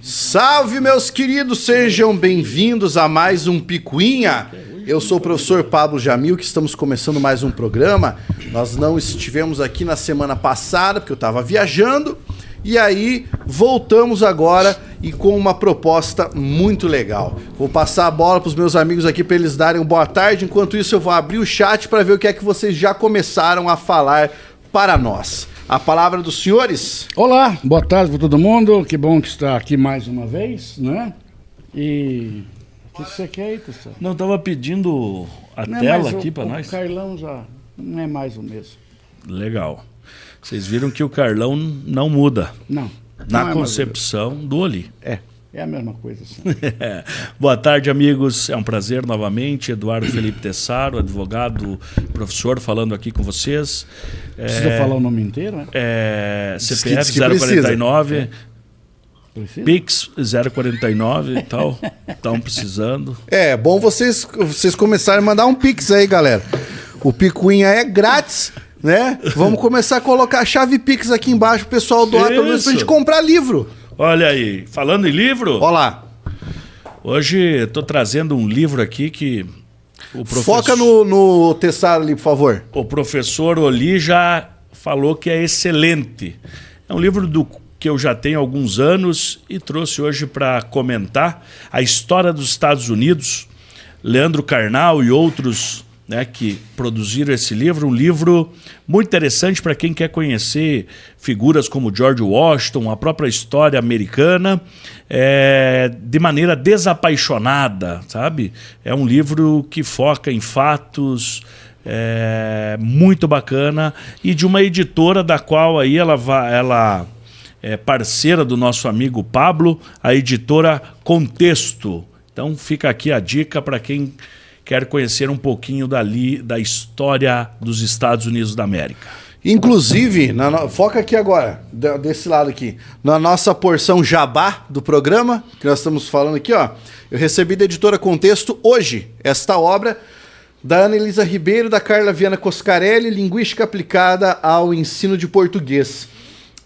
Salve, meus queridos, sejam bem-vindos a mais um Picuinha. Eu sou o professor Pablo Jamil, que estamos começando mais um programa. Nós não estivemos aqui na semana passada, porque eu estava viajando, e aí voltamos agora e com uma proposta muito legal. Vou passar a bola para os meus amigos aqui para eles darem uma boa tarde. Enquanto isso, eu vou abrir o chat para ver o que é que vocês já começaram a falar para nós. A palavra dos senhores. Olá, boa tarde para todo mundo. Que bom que está aqui mais uma vez, né? E o que você quer aí, pessoal? Não, estava pedindo a tela aqui para nós. O Carlão já não é mais o mesmo. Legal. Vocês viram que o Carlão não muda. Não. Na não é concepção do Oli. É a mesma coisa, sim. Boa tarde, amigos. É um prazer novamente. Eduardo Felipe Tessaro, advogado, professor, falando aqui com vocês. Precisa falar o nome inteiro, né? CPF 049, Precisa? Pix 049 e tal. Estão precisando. É bom vocês começarem a mandar um Pix aí, galera. O Picuinha é grátis, né? Vamos começar a colocar a chave Pix aqui embaixo, o pessoal doar pelo menos pra gente comprar livro. Olha aí, falando em livro... Olha lá. Hoje estou trazendo um livro aqui que... Foca no Tessaro ali, por favor. O professor Oli já falou que é excelente. É um livro que eu já tenho há alguns anos e trouxe hoje para comentar a história dos Estados Unidos. Leandro Carnal e outros, né, que produziram esse livro. Um livro muito interessante para quem quer conhecer figuras como George Washington, a própria história americana, de maneira desapaixonada, sabe? É um livro que foca em fatos, muito bacana, e de uma editora da qual aí ela é parceira do nosso amigo Pablo, a editora Contexto. Então fica aqui a dica para quem quer conhecer um pouquinho da história dos Estados Unidos da América. Inclusive, foca aqui agora, desse lado aqui, na nossa porção jabá do programa, que nós estamos falando aqui, ó, eu recebi da editora Contexto hoje esta obra da Ana Elisa Ribeiro, da Carla Viana Coscarelli, Linguística Aplicada ao Ensino de Português.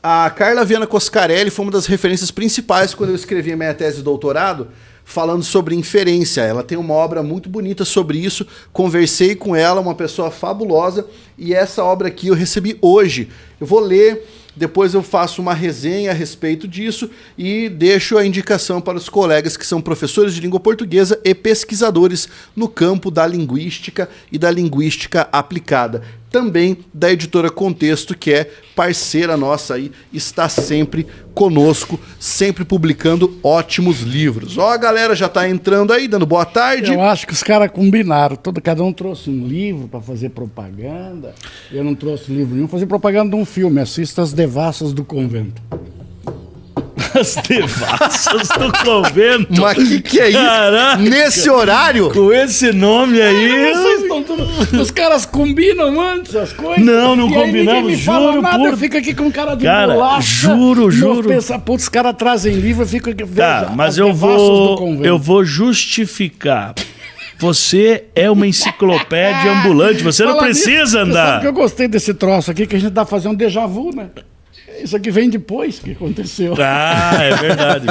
A Carla Viana Coscarelli foi uma das referências principais quando eu escrevi a minha tese de doutorado, falando sobre inferência. Ela tem uma obra muito bonita sobre isso, conversei com ela, uma pessoa fabulosa, e essa obra aqui eu recebi hoje. Eu vou ler, depois eu faço uma resenha a respeito disso e deixo a indicação para os colegas que são professores de língua portuguesa e pesquisadores no campo da linguística e da linguística aplicada. Também da editora Contexto, que é parceira nossa aí, está sempre conosco, sempre publicando ótimos livros. Ó, a galera já tá entrando aí, dando boa tarde. Eu acho que os caras combinaram. Cada um trouxe um livro para fazer propaganda. Eu não trouxe livro nenhum, fazer propaganda de um filme. Assista As Devassas do Convento. As Devassas do Convento. Mas que é isso? Caraca. Nesse horário? Com esse nome aí... Os caras combinam antes as coisas. Não combinamos, juro por... Fica aqui com cara de bolacha. Juro. Pensa, putz, os caras trazem livro e fica aqui... Tá, mas eu vou justificar. Você é uma enciclopédia ambulante, você não precisa andar. Sabe que eu gostei desse troço aqui, que a gente tá fazendo um déjà vu, né? Isso aqui vem depois que aconteceu. Ah, é verdade.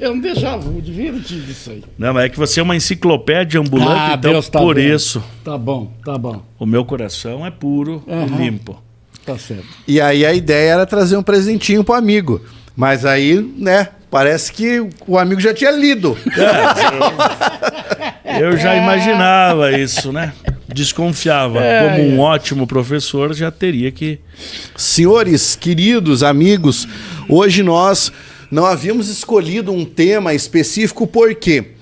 É um déjà vu, divertido isso aí. Não, mas é que você é uma enciclopédia ambulante, então Deus tá por vendo. Isso. Tá bom. O meu coração é puro e limpo. Tá certo. E aí a ideia era trazer um presentinho pro amigo. Mas aí, né, parece que o amigo já tinha lido. Eu já imaginava isso, né? Desconfiava. Como um ótimo professor, já teria que... Senhores, queridos, amigos, hoje nós não havíamos escolhido um tema específico porque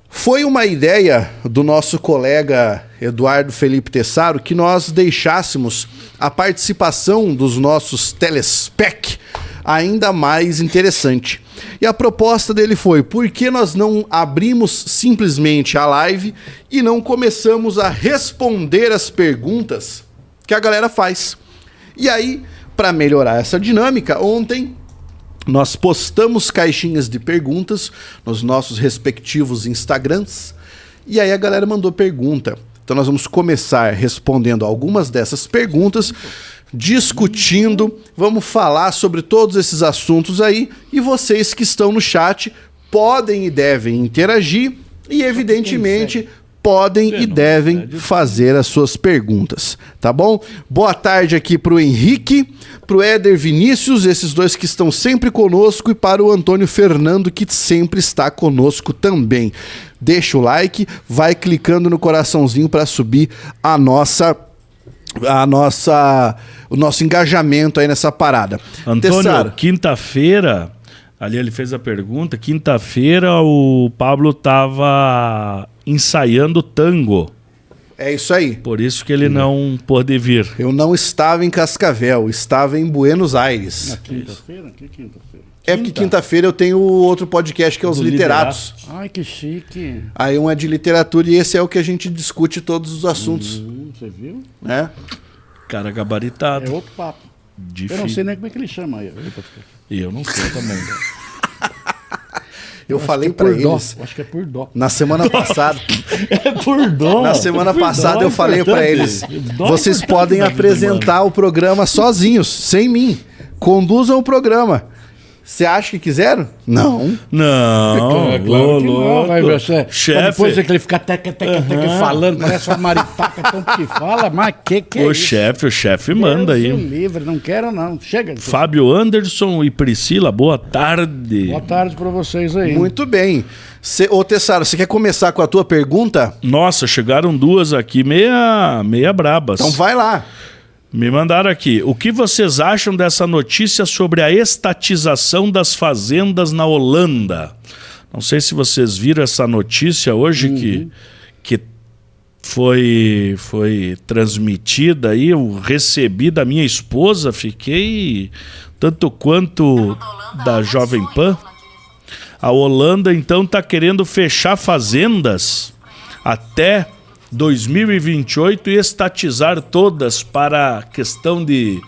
foi uma ideia do nosso colega Eduardo Felipe Tessaro que nós deixássemos a participação dos nossos telespec ainda mais interessante. E a proposta dele foi: por que nós não abrimos simplesmente a live e não começamos a responder as perguntas que a galera faz? E aí, para melhorar essa dinâmica, ontem nós postamos caixinhas de perguntas nos nossos respectivos Instagrams e aí a galera mandou pergunta. Então nós vamos começar respondendo algumas dessas perguntas. discutindo, vamos falar sobre todos esses assuntos aí, e vocês que estão no chat podem e devem interagir e, evidentemente, podem e devem fazer as suas perguntas, tá bom? Boa tarde aqui pro Henrique, pro Éder Vinícius, esses dois que estão sempre conosco, e para o Antônio Fernando, que sempre está conosco também. Deixa o like, vai clicando no coraçãozinho para subir o nosso engajamento aí nessa parada. Antônio, Tessaro, quinta-feira, ali ele fez a pergunta, quinta-feira o Pablo estava ensaiando tango. é isso aí. Por isso que ele não pôde vir. Eu não estava em Cascavel, estava em Buenos Aires. Quinta-feira? Que quinta-feira? É porque quinta-feira eu tenho outro podcast que é Os Do Literatos. Ai, que chique. Aí um é de literatura e esse é o que a gente discute todos os assuntos, Você viu? né? Cara gabaritado. É outro papo. Eu Difícil. não sei nem como é que ele chama aí. E eu não sei também. Eu falei Acho que é pra por dó. eles Acho que é por dó. na semana passada. É por dó. Na semana Por passada dó eu é falei pra importante. eles: Dó é vocês importante podem na vida apresentar o programa sozinhos, sem mim. Conduzam o programa. Você acha que quiseram? Não. Não, Claro que não, vai ver, chefe. Depois é que ele fica teca, falando, parece uma maritaca, tanto que fala, mas que é O isso? chefe manda Deus o aí. livre, não quero não. Chega. Fábio Anderson e Priscila, boa tarde. Boa tarde pra vocês aí. Muito bem. Ô Tessaro, você quer começar com a tua pergunta? Nossa, chegaram duas aqui, meia brabas. Então vai lá. Me mandaram aqui. O que vocês acham dessa notícia sobre a estatização das fazendas na Holanda? Não sei se vocês viram essa notícia hoje que foi transmitida aí. Eu recebi da minha esposa, fiquei tanto quanto da Jovem Pan. A Holanda, então, está querendo fechar fazendas até 2028 e estatizar todas para questão de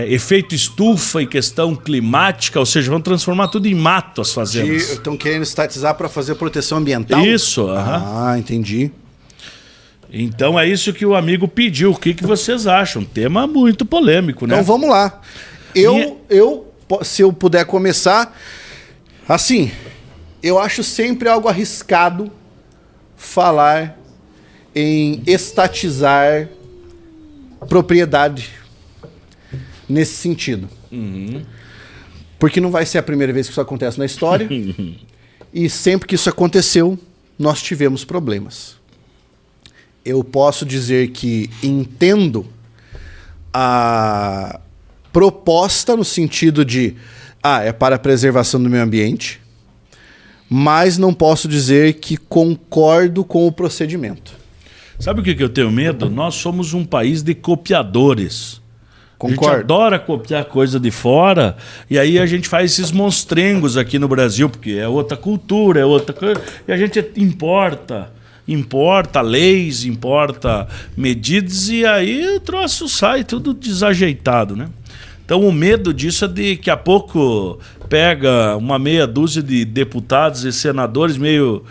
efeito estufa e questão climática, ou seja, vão transformar tudo em mato as fazendas. Estão querendo estatizar para fazer proteção ambiental? Isso, aham. Ah, entendi. Então é isso que o amigo pediu. O que vocês acham? Tema muito polêmico, né? Então vamos lá. Se eu puder começar, assim, eu acho sempre algo arriscado falar em estatizar propriedade nesse sentido. Porque não vai ser a primeira vez que isso acontece na história. E sempre que isso aconteceu, nós tivemos problemas. Eu posso dizer que entendo a proposta no sentido de é para a preservação do meio ambiente, mas não posso dizer que concordo com o procedimento. Sabe o que eu tenho medo? Nós somos um país de copiadores. A gente Concordo. adora copiar coisa de fora e aí a gente faz esses monstrengos aqui no Brasil, porque é outra cultura, é outra coisa, e a gente importa leis, importa medidas e aí o troço sai tudo desajeitado, né? Então o medo disso é de que a pouco pega uma meia dúzia de deputados e senadores meio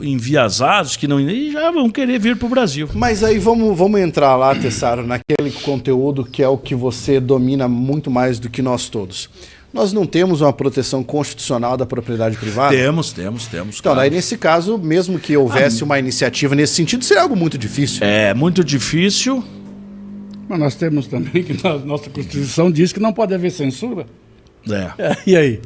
enviesados que não e já vão querer vir para o Brasil. Mas aí vamos entrar lá, Tessaro, naquele conteúdo que é o que você domina muito mais do que nós todos. Nós não temos uma proteção constitucional da propriedade privada? Temos. Então, Claro. daí nesse caso, mesmo que houvesse uma iniciativa nesse sentido, seria algo muito difícil. É muito difícil. Mas nós temos também que nossa Constituição diz que não pode haver censura. E aí?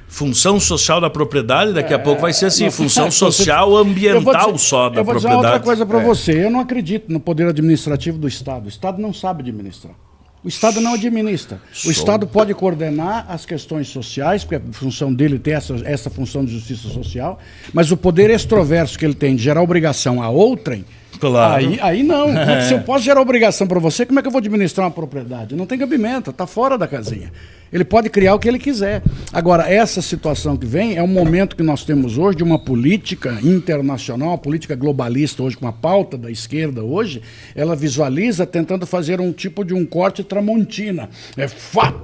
Função social da propriedade, daqui a pouco vai ser assim, função social ambiental só da propriedade. Eu vou dizer propriedade. outra coisa para você. Eu não acredito no poder administrativo do Estado. O Estado não sabe administrar. O Estado não administra. O Estado pode coordenar as questões sociais, porque a função dele tem essa função de justiça social, mas o poder extroverso que ele tem de gerar obrigação a outrem, Claro. aí não. Se eu posso gerar obrigação para você, como é que eu vou administrar uma propriedade? Não tem cabimento, está fora da casinha. Ele pode criar o que ele quiser. Agora, essa situação que vem é um momento que nós temos hoje de uma política internacional, uma política globalista hoje, com a pauta da esquerda hoje, ela visualiza tentando fazer um tipo de um corte tramontina.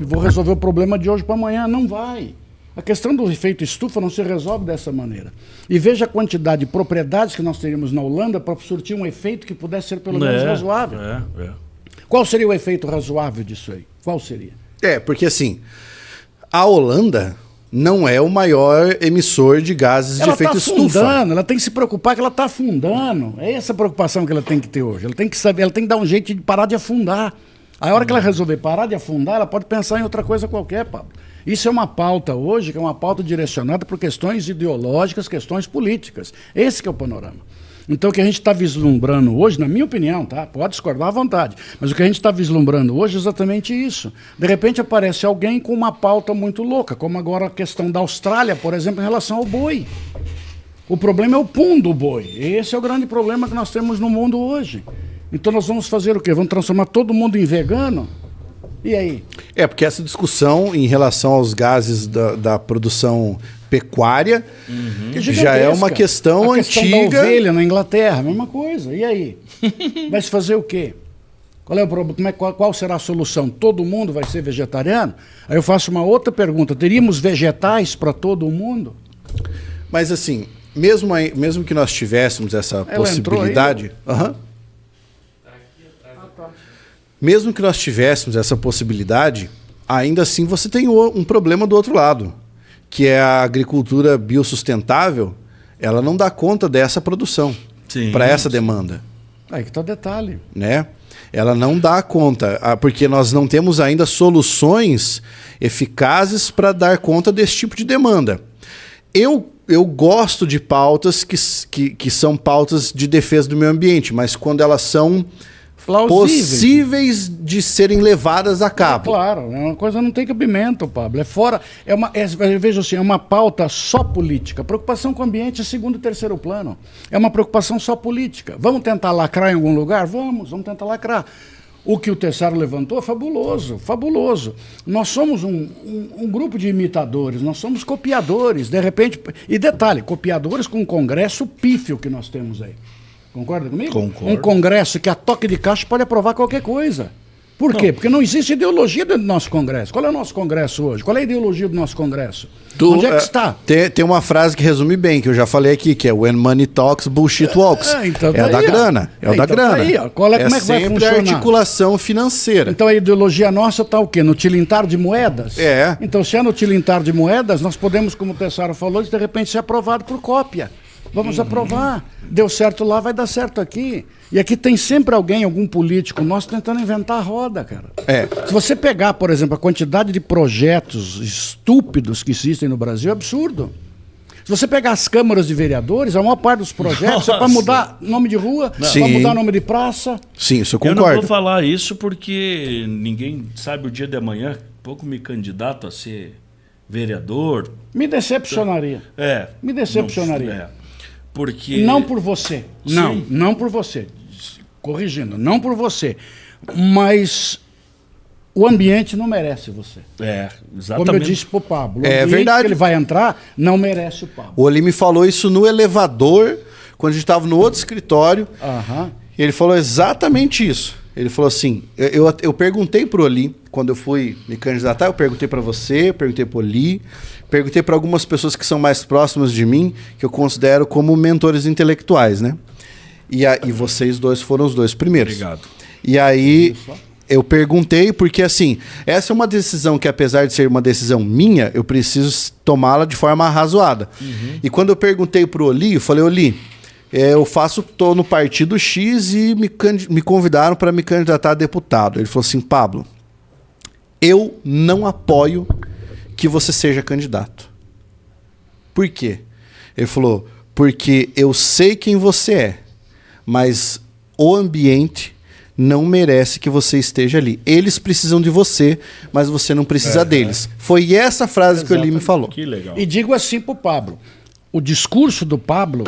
Vou resolver o problema de hoje para amanhã. Não vai. A questão do efeito estufa não se resolve dessa maneira. E veja a quantidade de propriedades que nós teríamos na Holanda para surtir um efeito que pudesse ser pelo menos razoável. Qual seria o efeito razoável disso aí? Qual seria? Porque assim, a Holanda não é o maior emissor de gases de efeito estufa. Ela tem que se preocupar que ela está afundando. É essa a preocupação que ela tem que ter hoje. Ela tem que saber, ela tem que dar um jeito de parar de afundar. A hora que ela resolver parar de afundar, ela pode pensar em outra coisa qualquer, Pablo. Isso é uma pauta hoje, que é uma pauta direcionada por questões ideológicas, questões políticas. Esse que é o panorama. Então o que a gente está vislumbrando hoje, na minha opinião, tá? Pode discordar à vontade, mas o que a gente está vislumbrando hoje é exatamente isso. De repente aparece alguém com uma pauta muito louca, como agora a questão da Austrália, por exemplo, em relação ao boi. O problema é o pum do boi. Esse é o grande problema que nós temos no mundo hoje. Então nós vamos fazer o quê? Vamos transformar todo mundo em vegano? E aí? Porque essa discussão em relação aos gases da produção pecuária já é uma questão antiga. A questão da ovelha na Inglaterra, mesma coisa. E aí? Vai se fazer o quê? Qual é o problema? Qual será a solução? Todo mundo vai ser vegetariano? Aí eu faço uma outra pergunta. Teríamos vegetais para todo mundo? Mas assim, mesmo que nós tivéssemos essa possibilidade... Mesmo que nós tivéssemos essa possibilidade, ainda assim você tem um problema do outro lado, que é a agricultura biossustentável, ela não dá conta dessa produção para essa demanda. Aí que está o detalhe. Né? Ela não dá conta, porque nós não temos ainda soluções eficazes para dar conta desse tipo de demanda. Eu gosto de pautas que são pautas de defesa do meio ambiente, mas quando elas são possíveis de serem levadas a cabo. Claro, é uma coisa que não tem cabimento, Pablo. Veja assim, é uma pauta só política. Preocupação com o ambiente é segundo e terceiro plano. É uma preocupação só política. Vamos tentar lacrar em algum lugar? Vamos tentar lacrar. O que o Tessaro levantou é fabuloso, fabuloso. Nós somos um grupo de imitadores, nós somos copiadores, de repente... E detalhe, copiadores com um congresso pífio que nós temos aí. Concorda comigo? Concordo. Um congresso que a toque de caixa pode aprovar qualquer coisa. Por quê? Porque não existe ideologia dentro do nosso congresso. Qual é o nosso congresso hoje? Qual é a ideologia do nosso congresso? Onde é que está? Tem uma frase que resume bem, que eu já falei aqui, que é When money talks, bullshit walks. Então é da grana. É o da grana. Tá aí, ó. Como é que vai funcionar? A articulação financeira. Então a ideologia nossa está o quê? No tilintar de moedas? Então se é no tilintar de moedas, nós podemos, como o Tessaro falou, de repente ser aprovado por cópia. Vamos aprovar. Deu certo lá, vai dar certo aqui. E aqui tem sempre alguém, algum político nosso, tentando inventar a roda, cara. Se você pegar, por exemplo, a quantidade de projetos estúpidos que existem no Brasil, é absurdo. Se você pegar as câmaras de vereadores, a maior parte dos projetos é para mudar nome de rua, para mudar nome de praça. Sim, isso eu concordo. Eu não vou falar isso porque ninguém sabe o dia de amanhã. Pouco me candidato a ser vereador. Me decepcionaria. Me decepcionaria. Porque... Não por você. Não por você. Corrigindo, não por você. Mas o ambiente não merece você. Exatamente. Como eu disse pro Pablo. O ambiente verdade. Que ele vai entrar não merece o Pablo. O Oli me falou isso no elevador, quando a gente estava no outro escritório. E ele falou exatamente isso. Ele falou assim, eu perguntei pro Oli, quando eu fui me candidatar, eu perguntei para você, perguntei pro Oli, perguntei para algumas pessoas que são mais próximas de mim, que eu considero como mentores intelectuais, né? E vocês dois foram os dois primeiros. Obrigado. E aí eu perguntei, porque assim, essa é uma decisão que, apesar de ser uma decisão minha, eu preciso tomá-la de forma arrazoada. E quando eu perguntei pro Oli, eu falei, Oli, tô no partido X e me convidaram para me candidatar a deputado. Ele falou assim, Pablo, eu não apoio que você seja candidato. Por quê? Ele falou, porque eu sei quem você é, mas o ambiente não merece que você esteja ali. Eles precisam de você, mas você não precisa deles. Foi essa frase que o Eli me falou. Que legal. E digo assim pro Pablo, o discurso do Pablo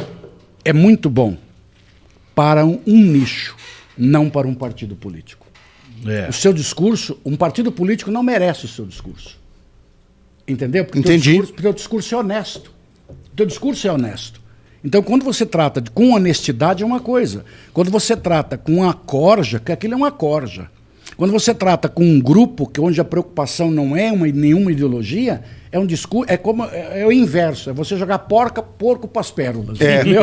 é muito bom para um nicho, não para um partido político. O seu discurso, um partido político não merece o seu discurso. Entendeu? Porque Entendi. O teu discurso é honesto. O teu discurso é honesto. Então, quando você trata com honestidade, é uma coisa. Quando você trata com uma corja, que aquilo é uma corja. Quando você trata com um grupo onde a preocupação não é nenhuma ideologia, é um discurso, é o inverso, é você jogar porco para as pérolas. Entendeu?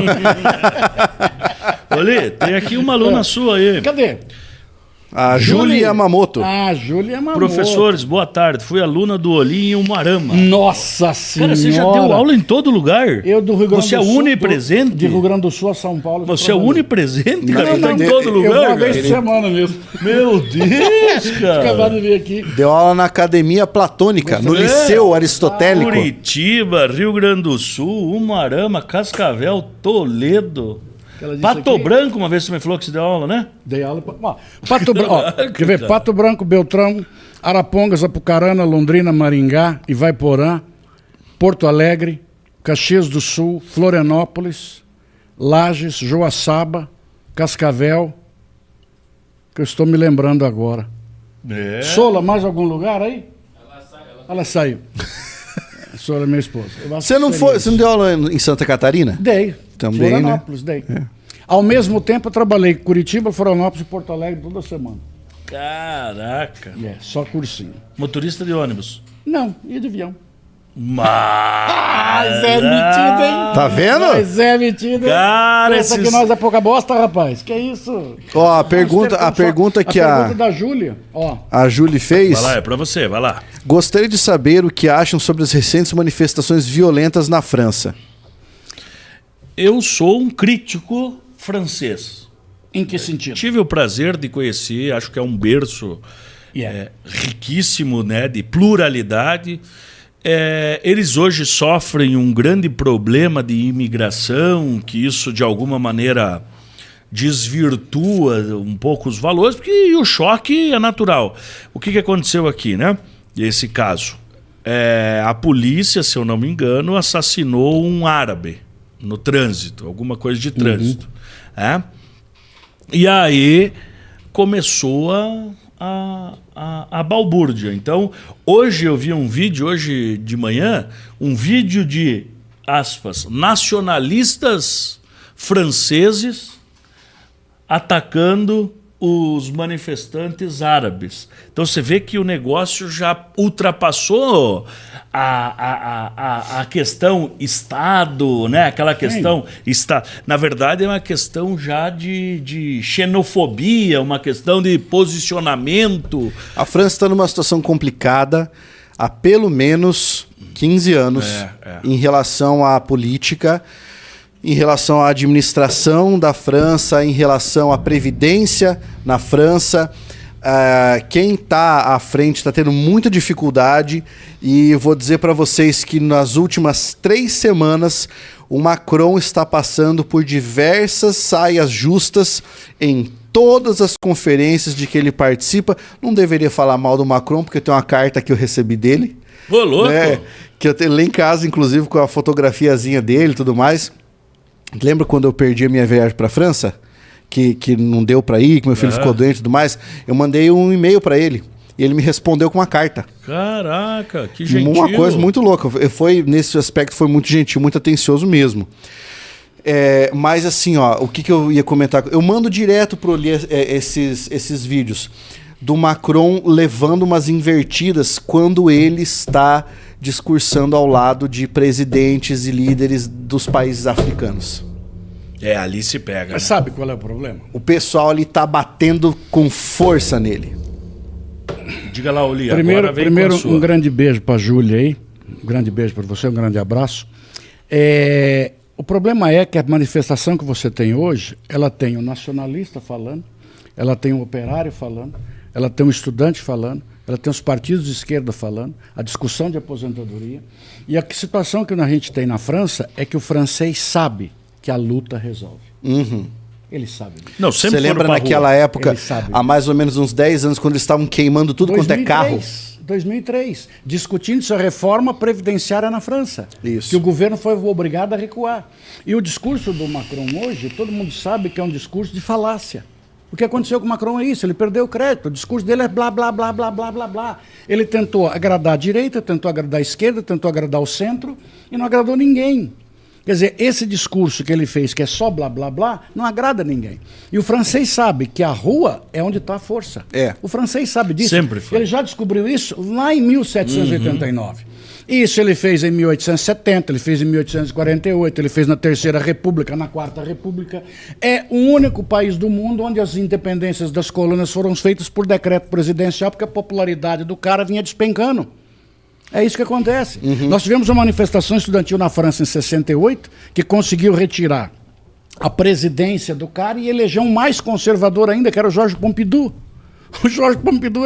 Olê, tem aqui uma aluna sua aí. Cadê? A Júlia Yamamoto. Ah, Júlia Yamamoto. Professores, boa tarde. Fui aluna do Olim em Umuarama. Nossa Senhora. Cara, você já deu aula em todo lugar? Eu do Rio Grande do Sul. Você é onipresente? De Rio Grande do Sul a São Paulo. Você é onipresente, cara? Não, Tá em não, todo Eu lugar, vou uma cara. vez por semana mesmo. Meu Deus, Acabaram cara. de vir aqui. Deu aula na Academia Platônica, no Liceu Aristotélico. Curitiba, Rio Grande do Sul, Umuarama, Cascavel, Toledo. Ela disse Pato aqui- Branco, uma vez você me falou que você deu aula, né? Dei aula. Pato Branco. Quer ver? cara. Pato Branco, Beltrão, Arapongas, Apucarana, Londrina, Maringá, Ivaiporã, Porto Alegre, Caxias do Sul, Florianópolis, Lages, Joaçaba, Cascavel, que eu estou me lembrando agora. É. Sola, mais algum lugar aí? Ela saiu. Sola é minha esposa. Eu acho Você que não seria foi, isso. você não deu aula em Santa Catarina? Dei. Também, Florianópolis, dei. Ao mesmo tempo, eu trabalhei em Curitiba, Florianópolis e Porto Alegre toda semana. Caraca. Só cursinho. Motorista de ônibus. Não, ia de avião. Mas é metido, hein? Tá vendo? Mas é metido, hein? Cara, Pensa esses- que nós é pouca bosta, rapaz. Que isso? Ó, a pergunta que a pergunta da Júlia, ó. a Júlia fez. Vai lá, é pra você, vai lá. Gostaria de saber o que acham sobre as recentes manifestações violentas na França. Eu sou um crítico francês. Em que sentido? Tive o prazer de conhecer, acho que é um berço riquíssimo, né, de pluralidade. Eles hoje sofrem um grande problema de imigração, que isso de alguma maneira desvirtua um pouco os valores, porque o choque é natural. O que aconteceu aqui, né? Esse caso. A polícia, se eu não me engano, assassinou um árabe no trânsito, alguma coisa de trânsito. E aí começou a balbúrdia. Então, hoje eu vi um vídeo, hoje de manhã, um vídeo de, aspas, nacionalistas franceses atacando os manifestantes árabes. Então você vê que o negócio já ultrapassou a questão Estado, né? Aquela questão... Na verdade, é uma questão já de xenofobia, uma questão de posicionamento. A França está numa situação complicada há pelo menos 15 anos em relação à política, em relação à administração da França, em relação à previdência na França. Quem está à frente está tendo muita dificuldade e eu vou dizer para vocês que nas últimas 3 semanas o Macron está passando por diversas saias justas em todas as conferências de que ele participa. Não deveria falar mal do Macron porque tem uma carta que eu recebi dele. Ô, louco! Que eu tenho lá em casa, inclusive, com a fotografiazinha dele e tudo mais. Lembra quando eu perdi a minha viagem para a França? Que não deu para ir, que meu filho ficou doente e tudo mais. Eu mandei um e-mail para ele. E ele me respondeu com uma carta. Caraca, que gentil. Uma coisa muito louca. Nesse aspecto foi muito gentil, muito atencioso mesmo. Mas assim, ó, o que eu ia comentar? Eu mando direto pro Oli esses vídeos do Macron levando umas invertidas quando ele está discursando ao lado de presidentes e líderes dos países africanos. Ali se pega. Mas Né? sabe qual é o problema? O pessoal ali tá batendo com força nele. Diga lá, Oli, Primeiro, agora vem com a sua. um grande beijo para a Júlia aí. Um grande beijo para você, um grande abraço. O problema é que a manifestação que você tem hoje, ela tem o nacionalista falando, ela tem o operário falando, ela tem o estudante falando, ela tem os partidos de esquerda falando, a discussão de aposentadoria. E a situação que a gente tem na França é que o francês sabe que a luta resolve. Ele sabe disso. Não, sempre Você lembra foram pra naquela rua. época, Ele sabe. há mais ou menos uns 10 anos, quando eles estavam queimando tudo quanto é carro? 2003, discutindo sua reforma previdenciária na França. Isso. Que o governo foi obrigado a recuar. E o discurso do Macron hoje, todo mundo sabe que é um discurso de falácia. O que aconteceu com o Macron é isso, ele perdeu o crédito, o discurso dele é blá, blá, blá, blá, blá, blá, blá. Ele tentou agradar a direita, tentou agradar a esquerda, tentou agradar o centro e não agradou ninguém. Quer dizer, esse discurso que ele fez, que é só blá, blá, blá, não agrada ninguém. E o francês sabe que a rua é onde está a força. O francês sabe disso. Sempre foi. Ele já descobriu isso lá em 1789. Isso ele fez em 1870, ele fez em 1848, ele fez na Terceira República, na Quarta República. É o único país do mundo onde as independências das colônias foram feitas por decreto presidencial, porque a popularidade do cara vinha despencando. É isso que acontece. Nós tivemos uma manifestação estudantil na França em 68, que conseguiu retirar a presidência do cara e eleger um mais conservador ainda, que era o Georges Pompidou. O Georges Pompidou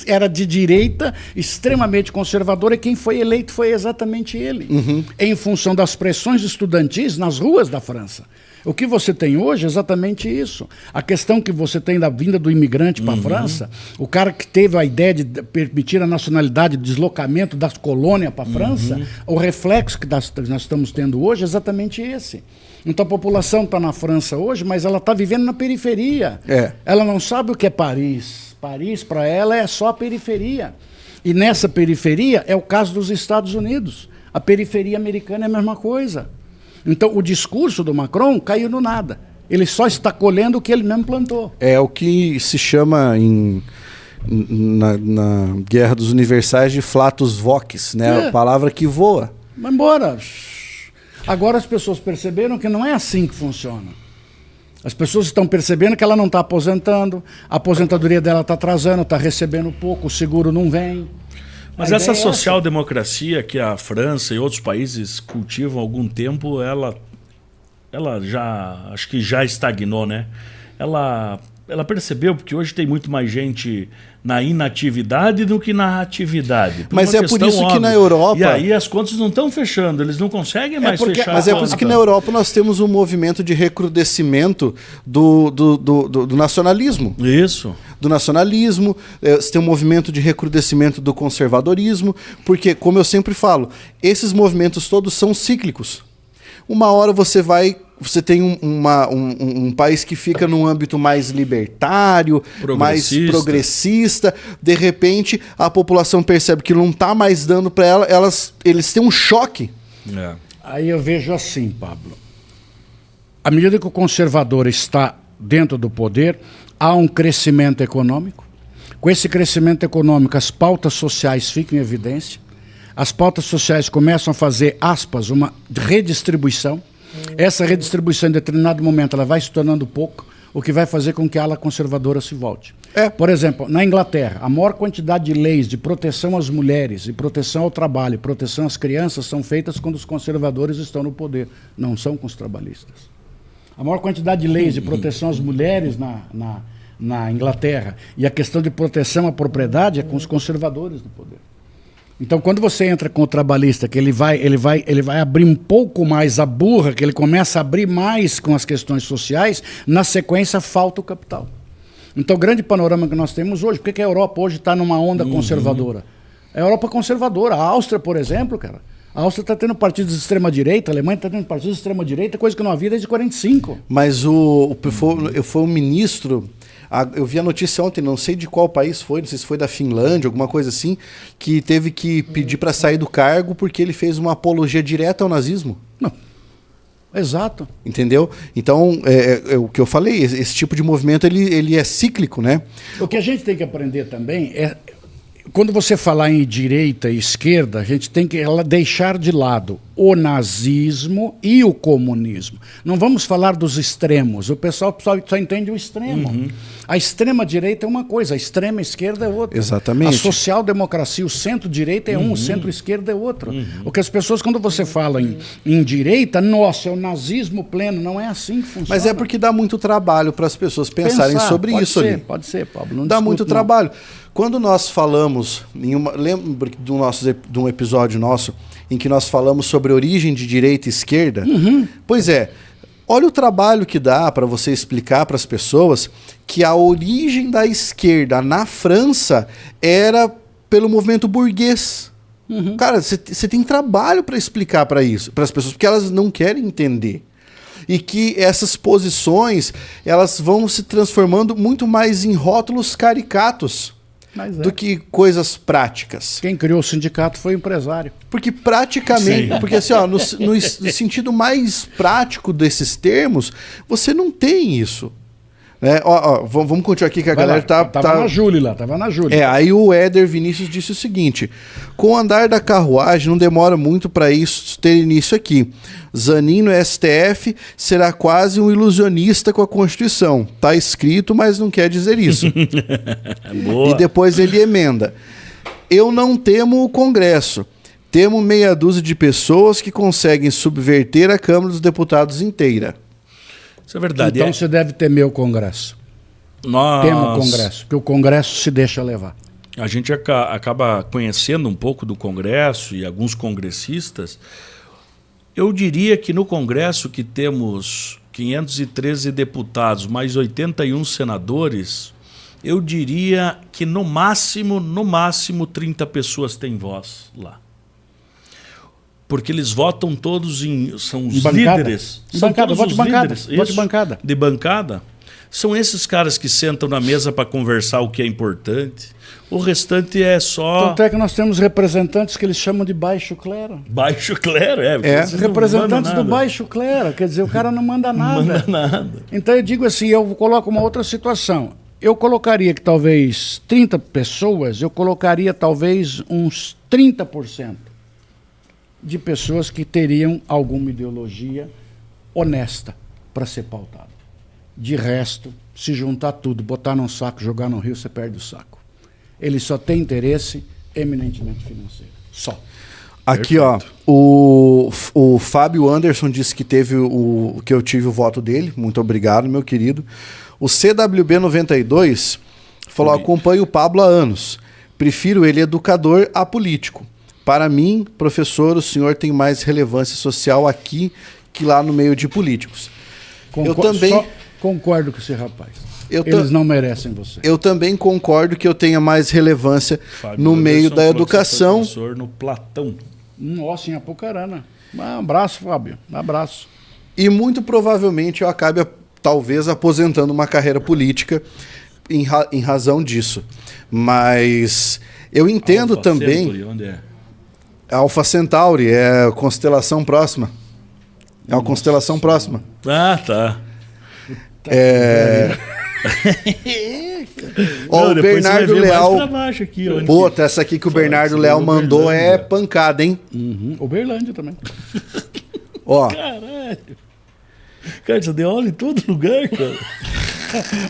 era de direita, extremamente conservador, e quem foi eleito foi exatamente ele, em função das pressões estudantis nas ruas da França. O que você tem hoje é exatamente isso. A questão que você tem da vinda do imigrante para a França, o cara que teve a ideia de permitir a nacionalidade, deslocamento da colônia para a França, o reflexo que nós estamos tendo hoje é exatamente esse. Então a população está na França hoje, mas ela está vivendo na periferia. Ela não sabe o que é Paris. Paris, para ela, é só a periferia. E nessa periferia é o caso dos Estados Unidos. A periferia americana é a mesma coisa. Então o discurso do Macron caiu no nada. Ele só está colhendo o que ele mesmo plantou. É o que se chama na Guerra dos Universais de flatus vox, né? A palavra que voa. Vai embora. Agora as pessoas perceberam que não é assim que funciona. As pessoas estão percebendo que ela não está aposentando, a aposentadoria dela está atrasando, está recebendo pouco, o seguro não vem. Mas essa social-democracia que a França e outros países cultivam há algum tempo, ela já, acho que já estagnou, né? Ela percebeu, porque hoje tem muito mais gente na inatividade do que na atividade. Mas é por isso que na Europa... E aí as contas não estão fechando, eles não conseguem mais fechar. Mas é por isso que na Europa nós temos um movimento de recrudescimento do nacionalismo. Isso. Do nacionalismo, você tem um movimento de recrudescimento do conservadorismo, porque, como eu sempre falo, esses movimentos todos são cíclicos. Uma hora você tem um país que fica num âmbito mais libertário, mais progressista, de repente a população percebe que não está mais dando para eles têm um choque. Aí eu vejo assim, Pablo, à medida que o conservador está dentro do poder, há um crescimento econômico. Com esse crescimento econômico, as pautas sociais ficam em evidência. As pautas sociais começam a fazer, aspas, uma redistribuição. Essa redistribuição, em determinado momento, ela vai se tornando pouco, o que vai fazer com que a ala conservadora se volte. Por exemplo, na Inglaterra, a maior quantidade de leis de proteção às mulheres, e proteção ao trabalho, e proteção às crianças são feitas quando os conservadores estão no poder, não são com os trabalhistas. A maior quantidade de leis de proteção às mulheres na Inglaterra e a questão de proteção à propriedade é com os conservadores no poder. Então, quando você entra com o trabalhista, que ele vai abrir um pouco mais a burra, que ele começa a abrir mais com as questões sociais, na sequência falta o capital. Então, o grande panorama que nós temos hoje, por que a Europa hoje está numa onda conservadora? A Europa conservadora. A Áustria, por exemplo, cara, a Áustria está tendo partidos de extrema-direita, a Alemanha está tendo partidos de extrema-direita, coisa que não havia desde 1945. Mas foi um ministro... Eu vi a notícia ontem, não sei de qual país foi, não sei se foi da Finlândia, alguma coisa assim, que teve que pedir para sair do cargo porque ele fez uma apologia direta ao nazismo. Não. Exato. Entendeu? Então, é o que eu falei, esse tipo de movimento ele é cíclico, né? O que a gente tem que aprender também é, quando você falar em direita e esquerda, a gente tem que deixar de lado o nazismo e o comunismo. Não vamos falar dos extremos. O pessoal só entende o extremo. A extrema-direita é uma coisa, a extrema-esquerda é outra. Exatamente. A social-democracia, o centro-direita é um, o centro-esquerda é outro. O que as pessoas, quando você fala em direita, nossa, é o nazismo pleno. Não é assim que funciona. Mas é porque dá muito trabalho para as pessoas pensarem sobre isso ali. Pode ser, Pablo. Não dá discuto, muito trabalho. Quando nós falamos, lembra de um episódio nosso em que nós falamos sobre origem de direita e esquerda? Pois é, olha o trabalho que dá para você explicar para as pessoas que a origem da esquerda na França era pelo movimento burguês. Cara, você tem trabalho para explicar para isso, para as pessoas, porque elas não querem entender. E que essas posições, elas vão se transformando muito mais em rótulos caricatos do que coisas práticas. Quem criou o sindicato foi o empresário. Porque praticamente, porque assim, ó, no sentido mais prático desses termos, você não tem isso. Vamos continuar aqui que a Vai galera lá, tá... Tava na Júlia lá, tava na Júlia. Aí o Éder Vinícius disse o seguinte: com o andar da carruagem não demora muito para isso ter início aqui. Zanin no STF será quase um ilusionista com a Constituição. Tá escrito, mas não quer dizer isso. Boa. E depois ele emenda: eu não temo o Congresso. Temo meia dúzia de pessoas que conseguem subverter a Câmara dos Deputados inteira. Isso é verdade. Então você deve temer o Congresso. Tema o Congresso, porque o Congresso se deixa levar. A gente acaba conhecendo um pouco do Congresso e alguns congressistas. Eu diria que no Congresso, que temos 513 deputados, mais 81 senadores, eu diria que no máximo 30 pessoas têm voz lá. Porque eles votam todos são os líderes. São Bancada, todos voto os de bancada. líderes. Voto de Isso. bancada. De bancada. São esses caras que sentam na mesa para conversar o que é importante. O restante é só... Tanto é que nós temos representantes que eles chamam de baixo clero. Baixo clero, porque esses não Representantes mandam do nada. baixo clero, quer dizer, o cara não manda nada. Não manda nada. Então eu digo assim, eu coloco uma outra situação. Eu colocaria que talvez 30 pessoas, eu colocaria talvez uns 30% de pessoas que teriam alguma ideologia honesta para ser pautada. De resto, se juntar tudo, botar num saco, jogar no rio, você perde o saco. Ele só tem interesse eminentemente financeiro. Só. Aqui, Perfeito. ó, o Fábio Anderson disse que que eu tive o voto dele. Muito obrigado, meu querido. O CWB92 falou: acompanho o Pablo há anos. Prefiro ele educador a político. Para mim, professor, o senhor tem mais relevância social aqui que lá no meio de políticos. Eu também... Só concordo com esse rapaz. Eles não merecem você. Eu também concordo que eu tenha mais relevância Fábio no meio Anderson da falou que você foi educação. professor no Platão. Nossa, em Apucarana. Um abraço, Fábio. Um abraço. E muito provavelmente eu acabe, talvez, aposentando uma carreira política em razão disso. Mas eu entendo Alpha também... Centauri, onde é? Alpha Centauri é a constelação próxima. É uma constelação próxima. Ah, tá. Ó, o depois você vai Bernardo ver mais Leal... pra baixo aqui, onde Puta, essa aqui que o Bernardo Leal mandou é pancada, hein? Uberlândia também. Ó, Caralho. Cara, você deu aula em todo lugar, cara.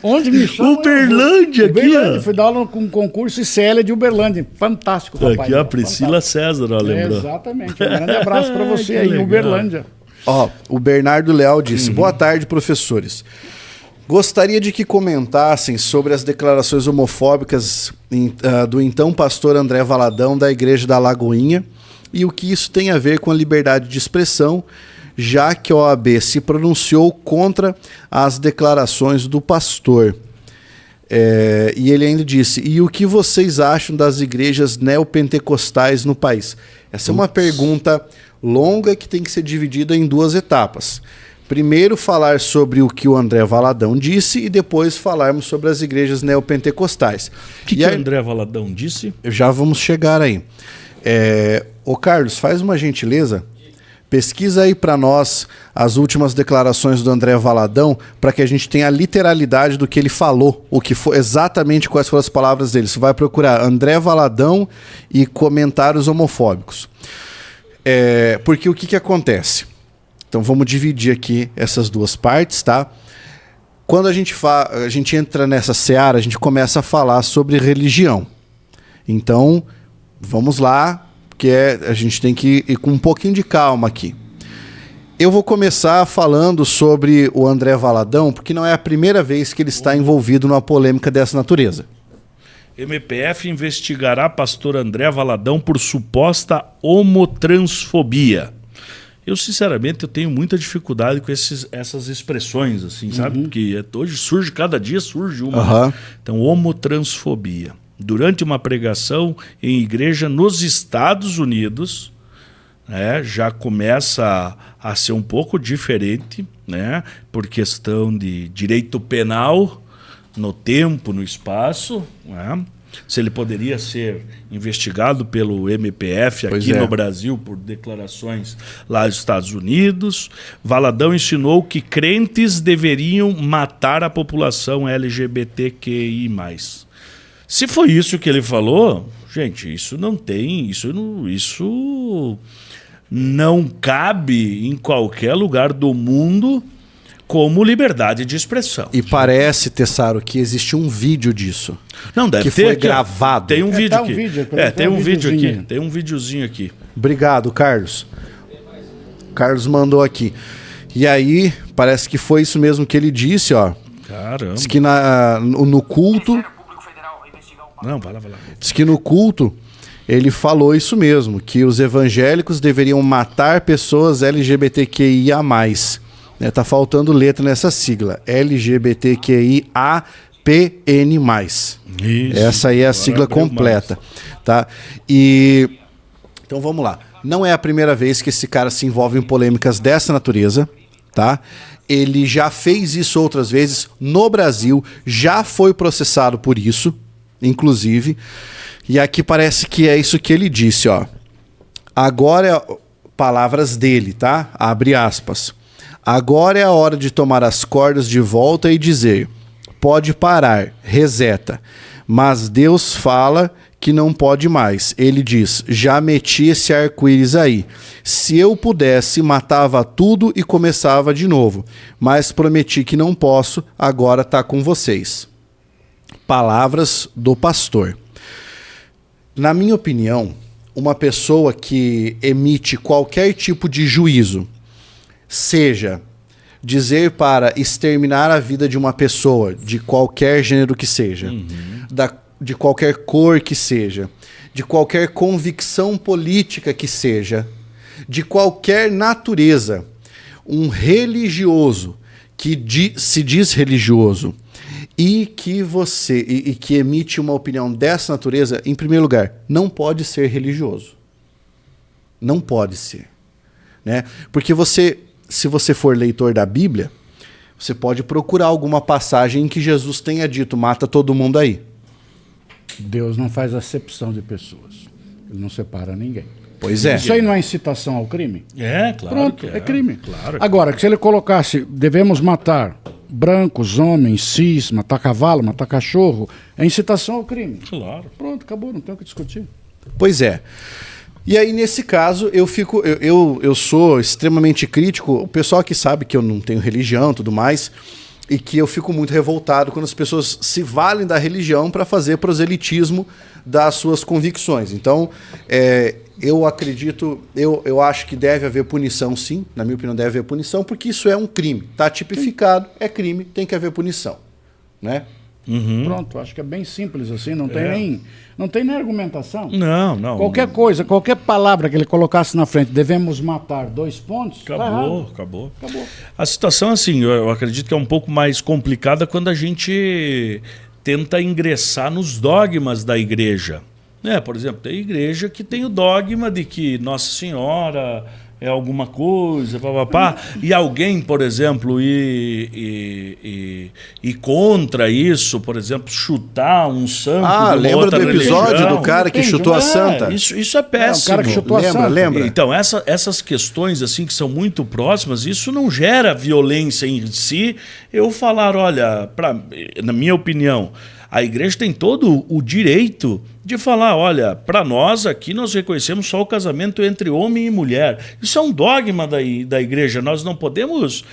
Onde me chama? Uberlândia aqui, Uberlândia. ó. Fui dar aula com um concurso ICL de Uberlândia. Fantástico, rapaz. Aqui a Priscila César, ó, lembrou. Exatamente. Um grande abraço para você Que aí, legal. em Uberlândia. ó, o Bernardo Leal disse: boa tarde, professores. Gostaria de que comentassem sobre as declarações homofóbicas do então pastor André Valadão da Igreja da Lagoinha e o que isso tem a ver com a liberdade de expressão, já que a OAB se pronunciou contra as declarações do pastor. E ele ainda disse: e o que vocês acham das igrejas neopentecostais no país? Essa é uma pergunta longa que tem que ser dividida em duas etapas. Primeiro falar sobre o que o André Valadão disse e depois falarmos sobre as igrejas neopentecostais. O que o André Valadão disse? Já vamos chegar aí. Ô Carlos, faz uma gentileza. Pesquisa aí para nós as últimas declarações do André Valadão para que a gente tenha a literalidade do que ele falou, o que foi exatamente quais foram as palavras dele. Você vai procurar André Valadão e comentários homofóbicos. Porque o que acontece? Então vamos dividir aqui essas duas partes, tá? Quando a gente entra nessa seara, a gente começa a falar sobre religião. Então, vamos lá, porque a gente tem que ir com um pouquinho de calma aqui. Eu vou começar falando sobre o André Valadão, porque não é a primeira vez que ele está envolvido numa polêmica dessa natureza. MPF investigará pastor André Valadão por suposta homotransfobia. Eu, sinceramente, eu tenho muita dificuldade com essas expressões, assim, sabe? Porque hoje cada dia surge uma. Né? Então, homotransfobia. Durante uma pregação em igreja nos Estados Unidos, né, já começa a ser um pouco diferente, né, por questão de direito penal, no tempo, no espaço, né? se ele poderia ser investigado pelo MPF Pois aqui é. no Brasil por declarações lá nos Estados Unidos. Valadão ensinou que crentes deveriam matar a população LGBTQI+. Se foi isso que ele falou, gente, isso não cabe em qualquer lugar do mundo como liberdade de expressão. E parece, Tessaro, que existe um vídeo disso. Não, deve que ter foi aqui, ó. gravado. Tem um vídeo tá um aqui. vídeo, Tem um vídeo aqui. videozinho. Tem um videozinho aqui. Obrigado, Carlos. Carlos mandou aqui. E aí, parece que foi isso mesmo que ele disse, ó. Caramba. Diz que no culto... Não, vai lá, vai lá. Diz que no culto ele falou isso mesmo, que os evangélicos deveriam matar pessoas LGBTQIA+. Tá faltando letra nessa sigla. LGBTQIAPN+. Isso. Essa aí é a Agora sigla abriu completa. Tá? E então vamos lá. Não é a primeira vez que esse cara se envolve em polêmicas dessa natureza, tá? Ele já fez isso outras vezes no Brasil, já foi processado por isso, inclusive. E aqui parece que é isso que ele disse, ó. Agora palavras dele, tá? Abre aspas. Agora é a hora de tomar as cordas de volta e dizer: pode parar, reseta. Mas Deus fala que não pode mais. Ele diz: já meti esse arco-íris aí. Se eu pudesse, matava tudo e começava de novo. Mas prometi que não posso, agora tá com vocês. Palavras do pastor. Na minha opinião, uma pessoa que emite qualquer tipo de juízo, seja dizer para exterminar a vida de uma pessoa, de qualquer gênero que seja, de qualquer cor que seja, de qualquer convicção política que seja, de qualquer natureza, um religioso que se diz religioso e que emite uma opinião dessa natureza, em primeiro lugar, não pode ser religioso. Não pode ser, né? Porque se você for leitor da Bíblia, você pode procurar alguma passagem em que Jesus tenha dito: mata todo mundo aí. Deus não faz acepção de pessoas. Ele não separa ninguém. Pois é. Isso aí não é incitação ao crime? É, claro. Pronto, que é crime. Claro. Agora, se ele colocasse, devemos matar brancos, homens, cis, matar cavalo, matar cachorro, é incitação ao crime. Claro. Pronto, acabou, não tem o que discutir. Pois é. E aí, nesse caso, eu sou extremamente crítico. O pessoal que sabe que eu não tenho religião e tudo mais, e que eu fico muito revoltado quando as pessoas se valem da religião para fazer proselitismo das suas convicções. Então, eu acredito, eu acho que deve haver punição, sim. Na minha opinião, deve haver punição, porque isso é um crime. Está tipificado, é crime, tem que haver punição, né? Pronto, acho que é bem simples assim, não tem nem argumentação. Não. Qualquer coisa, qualquer palavra que ele colocasse na frente, devemos matar 2 pontos, tá errado. Acabou. A situação, assim, eu acredito que é um pouco mais complicada quando a gente tenta ingressar nos dogmas da igreja. Por exemplo, tem igreja que tem o dogma de que Nossa Senhora é alguma coisa, e alguém, por exemplo, ir contra isso, por exemplo, chutar um santo de uma lembra outra do episódio religião. do cara que chutou a santa? Isso é péssimo. o cara que chutou a santa. Lembra? Então, essas questões assim que são muito próximas, isso não gera violência em si. Eu falar, olha, na minha opinião, a igreja tem todo o direito de falar, olha, para nós aqui nós reconhecemos só o casamento entre homem e mulher. Isso é um dogma da igreja. Nós não podemos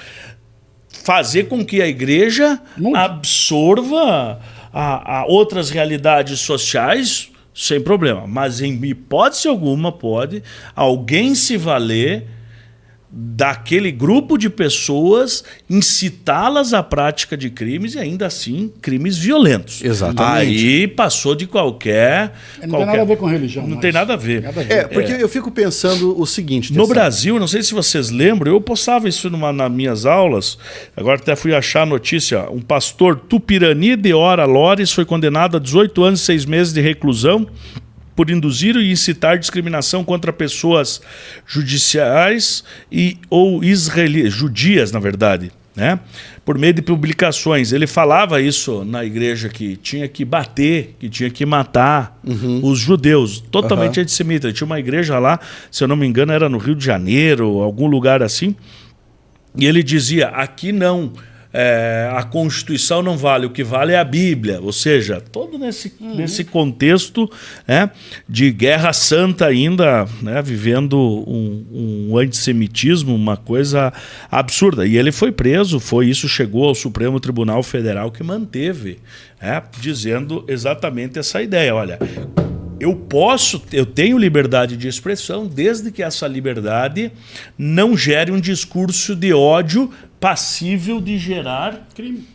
fazer com que a igreja absorva a outras realidades sociais sem problema. Mas em hipótese alguma pode alguém se valer daquele grupo de pessoas, incitá-las à prática de crimes e ainda assim crimes violentos. Exatamente. Aí passou de qualquer... Não tem nada a ver com religião. Não tem nada a ver. Porque eu fico pensando o seguinte... No Brasil, não sei se vocês lembram, eu postava isso nas minhas aulas, agora até fui achar a notícia, um pastor Tupirani de Ora Lores foi condenado a 18 anos e 6 meses de reclusão por induzir e incitar discriminação contra pessoas judiciais ou judias, na verdade. né? Por meio de publicações. Ele falava isso na igreja, que tinha que bater, que tinha que matar os judeus, totalmente antissemita. Tinha uma igreja lá, se eu não me engano, era no Rio de Janeiro, algum lugar assim, e ele dizia, aqui não, a Constituição não vale, o que vale é a Bíblia. Ou seja, todo nesse contexto, né, de guerra santa ainda, né, vivendo um antissemitismo, uma coisa absurda. E ele foi preso, isso chegou ao Supremo Tribunal Federal, que manteve, dizendo exatamente essa ideia. Olha, eu tenho liberdade de expressão desde que essa liberdade não gere um discurso de ódio passível de gerar crime.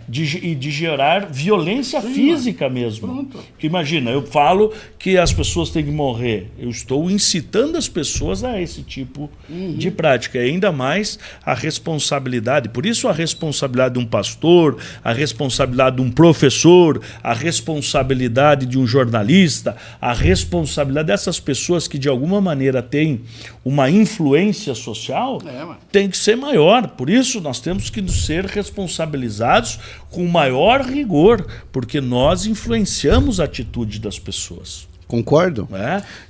De gerar violência física mesmo. Pronto. Porque imagina, eu falo que as pessoas têm que morrer. Eu estou incitando as pessoas a esse tipo de prática. E ainda mais a responsabilidade. Por isso a responsabilidade de um pastor, a responsabilidade de um professor, a responsabilidade de um jornalista, a responsabilidade dessas pessoas que de alguma maneira têm uma influência social, tem que ser maior. Por isso nós temos que ser responsabilizados com maior rigor, porque nós influenciamos a atitude das pessoas. Concordo.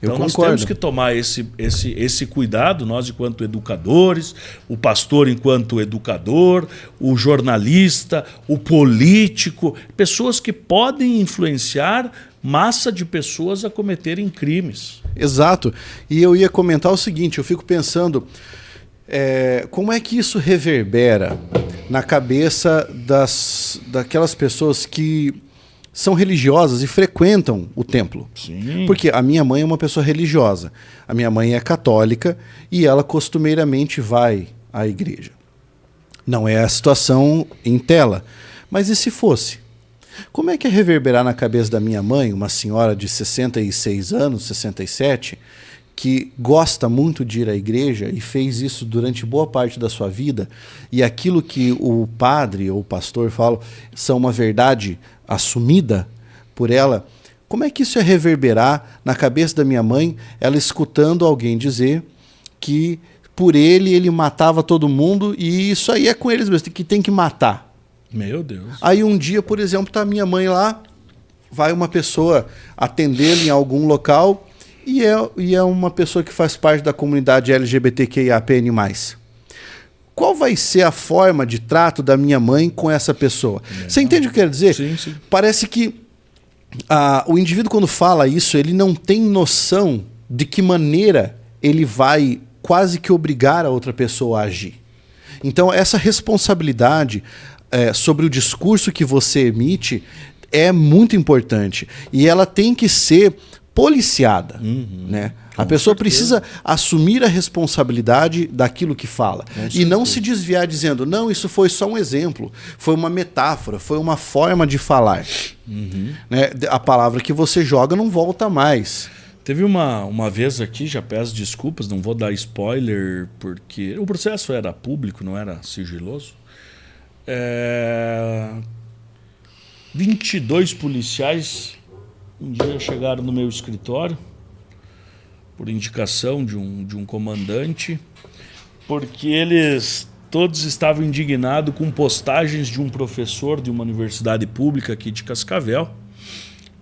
Então nós temos que tomar esse cuidado, nós enquanto educadores, o pastor enquanto educador, o jornalista, o político, pessoas que podem influenciar massa de pessoas a cometerem crimes. Exato. E eu ia comentar o seguinte, eu fico pensando, como é que isso reverbera na cabeça daquelas pessoas que são religiosas e frequentam o templo? Sim. Porque a minha mãe é uma pessoa religiosa, a minha mãe é católica e ela costumeiramente vai à igreja. Não é a situação em tela, mas e se fosse? Como é que é reverberar na cabeça da minha mãe, uma senhora de 66 anos, 67, que gosta muito de ir à igreja e fez isso durante boa parte da sua vida, e aquilo que o padre ou o pastor falam são uma verdade assumida por ela, como é que isso é reverberar na cabeça da minha mãe, ela escutando alguém dizer que por ele matava todo mundo e isso aí é com eles mesmo, que tem que matar. Meu Deus. Aí um dia, por exemplo, tá minha mãe lá, vai uma pessoa atendê-la em algum local, e é uma pessoa que faz parte da comunidade LGBTQIAPN+. Qual vai ser a forma de trato da minha mãe com essa pessoa? Você entende o que eu quero dizer? Sim, sim. Parece que o indivíduo, quando fala isso, ele não tem noção de que maneira ele vai quase que obrigar a outra pessoa a agir. Então, essa responsabilidade sobre o discurso que você emite é muito importante. E ela tem que ser policiada, né? A pessoa precisa assumir a responsabilidade daquilo que fala e não se desviar dizendo, não, isso foi só um exemplo, foi uma metáfora, foi uma forma de falar. Né? A palavra que você joga não volta mais. Teve uma vez aqui, já peço desculpas, não vou dar spoiler, porque o processo era público, não era sigiloso. 22 policiais um dia chegaram no meu escritório por indicação de um comandante, porque eles todos estavam indignados com postagens de um professor de uma universidade pública aqui de Cascavel,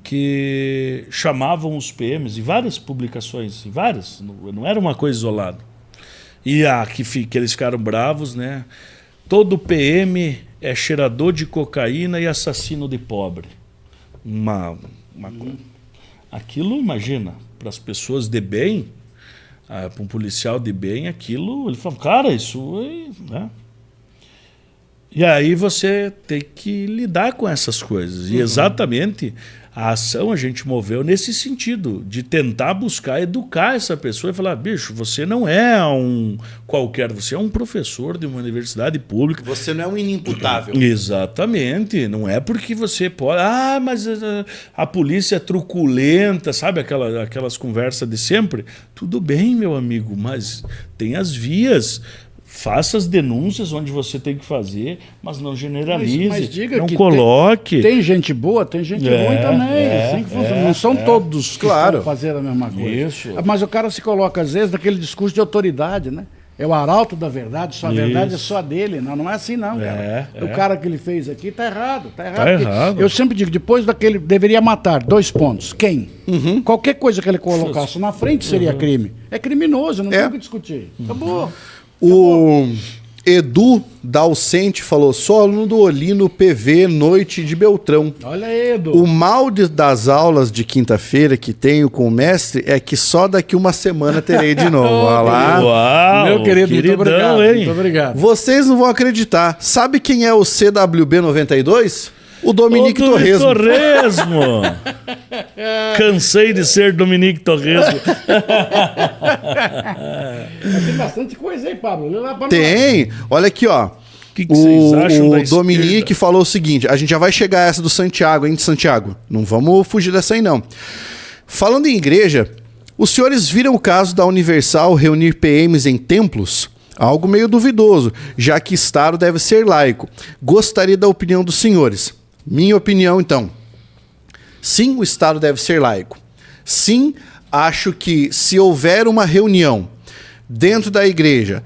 que chamavam os PMs, e várias publicações, várias, não era uma coisa isolada. E que eles ficaram bravos, né? Todo PM é cheirador de cocaína e assassino de pobre. Aquilo, imagina, para as pessoas de bem, para um policial de bem, aquilo, ele fala, cara, isso é... Né? E aí você tem que lidar com essas coisas. E exatamente a ação a gente moveu nesse sentido, de tentar buscar educar essa pessoa e falar, bicho, você não é um qualquer, você é um professor de uma universidade pública. Você não é um inimputável. Exatamente, não é porque você pode, mas a polícia é truculenta, sabe aquelas conversas de sempre? Tudo bem, meu amigo, mas tem as vias. Faça as denúncias onde você tem que fazer, mas não generalize, mas diga não que coloque. Tem gente boa, tem gente ruim também. Assim que funciona. Não são todos que claro estão fazendo a mesma coisa. Isso. Mas o cara se coloca, às vezes, naquele discurso de autoridade, né? É o arauto da verdade, só a verdade é só dele. Não é assim não, cara. O cara que ele fez aqui tá errado. Tá errado. Eu sempre digo, depois daquele, deveria matar, 2 pontos. Quem? Qualquer coisa que ele colocasse na frente seria crime. É criminoso, não tem o que discutir. Acabou. O Edu Dalcente falou, sou aluno do Olino PV Noite de Beltrão. Olha aí, Edu. O mal das aulas de quinta-feira que tenho com o mestre é que só daqui uma semana terei de novo. Olha lá. Uau, meu querido, queridão, muito obrigado. Hein? Muito obrigado. Vocês não vão acreditar. Sabe quem é o CWB 92? O Dominique Torresmo. Torresmo. Cansei de ser Dominique Torresmo. Tem bastante coisa aí, Pablo. Lê lá pra Tem. Olha aqui, ó. Que vocês acham da O Dominique falou o seguinte, a gente já vai chegar a essa do Santiago, hein, de Santiago. Não vamos fugir dessa aí, não. Falando em igreja, os senhores viram o caso da Universal reunir PMs em templos? Algo meio duvidoso, já que Estado deve ser laico. Gostaria da opinião dos senhores. Minha opinião, então. Sim, o Estado deve ser laico. Sim, acho que se houver uma reunião dentro da igreja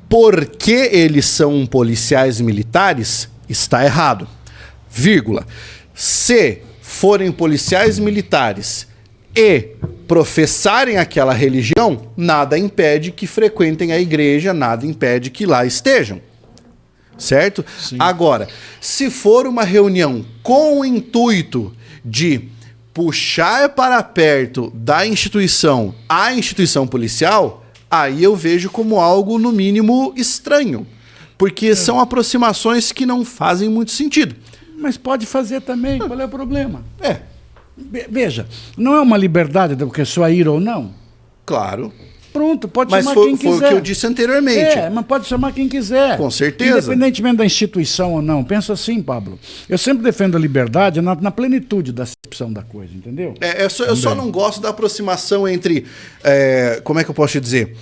porque eles são policiais militares, está errado. Vírgula. Se forem policiais militares e professarem aquela religião, nada impede que frequentem a igreja, nada impede que lá estejam. Certo? Sim. Agora, se for uma reunião com o intuito de puxar para perto da instituição a instituição policial, aí eu vejo como algo, no mínimo, estranho. Porque são aproximações que não fazem muito sentido. Mas pode fazer também, qual é o problema? Veja, não é uma liberdade da pessoa ir ou não? Claro. Pronto, pode chamar quem quiser. Mas foi o que eu disse anteriormente. Mas pode chamar quem quiser. Com certeza. Independentemente da instituição ou não. Pensa assim, Pablo. Eu sempre defendo a liberdade na plenitude da acepção da coisa, entendeu? Eu só não gosto da aproximação entre... como é que eu posso te dizer?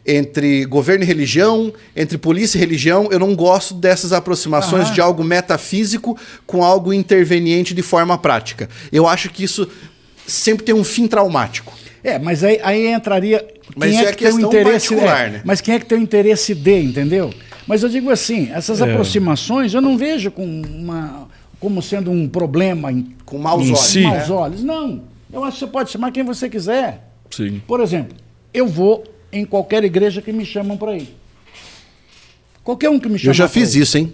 Entre governo e religião, entre polícia e religião. Eu não gosto dessas aproximações de algo metafísico com algo interveniente de forma prática. Eu acho que isso sempre tem um fim traumático. Mas aí entraria... Mas isso é questão particular, né? Mas quem é que tem o interesse de, entendeu? Mas eu digo assim, essas aproximações eu não vejo como sendo um problema com maus olhos. Si, maus olhos. Não. Eu acho que você pode chamar quem você quiser. Sim. Por exemplo, eu vou em qualquer igreja que me chamam para ir. Qualquer um que me chama. Eu já fiz isso, hein?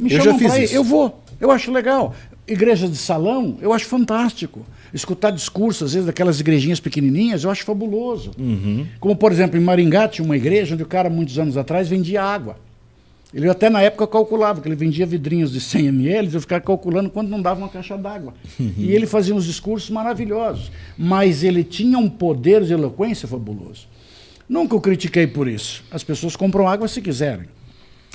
Eu já fiz isso. Eu vou. Eu acho legal. Igreja de salão, eu acho fantástico. Escutar discursos, às vezes, daquelas igrejinhas pequenininhas, eu acho fabuloso. Como, por exemplo, em Maringá tinha uma igreja onde o cara, muitos anos atrás, vendia água. Ele até na época calculava, que ele vendia vidrinhos de 100 ml, eu ficava calculando quanto não dava uma caixa d'água. E ele fazia uns discursos maravilhosos. Mas ele tinha um poder de eloquência fabuloso. Nunca o critiquei por isso. As pessoas compram água se quiserem.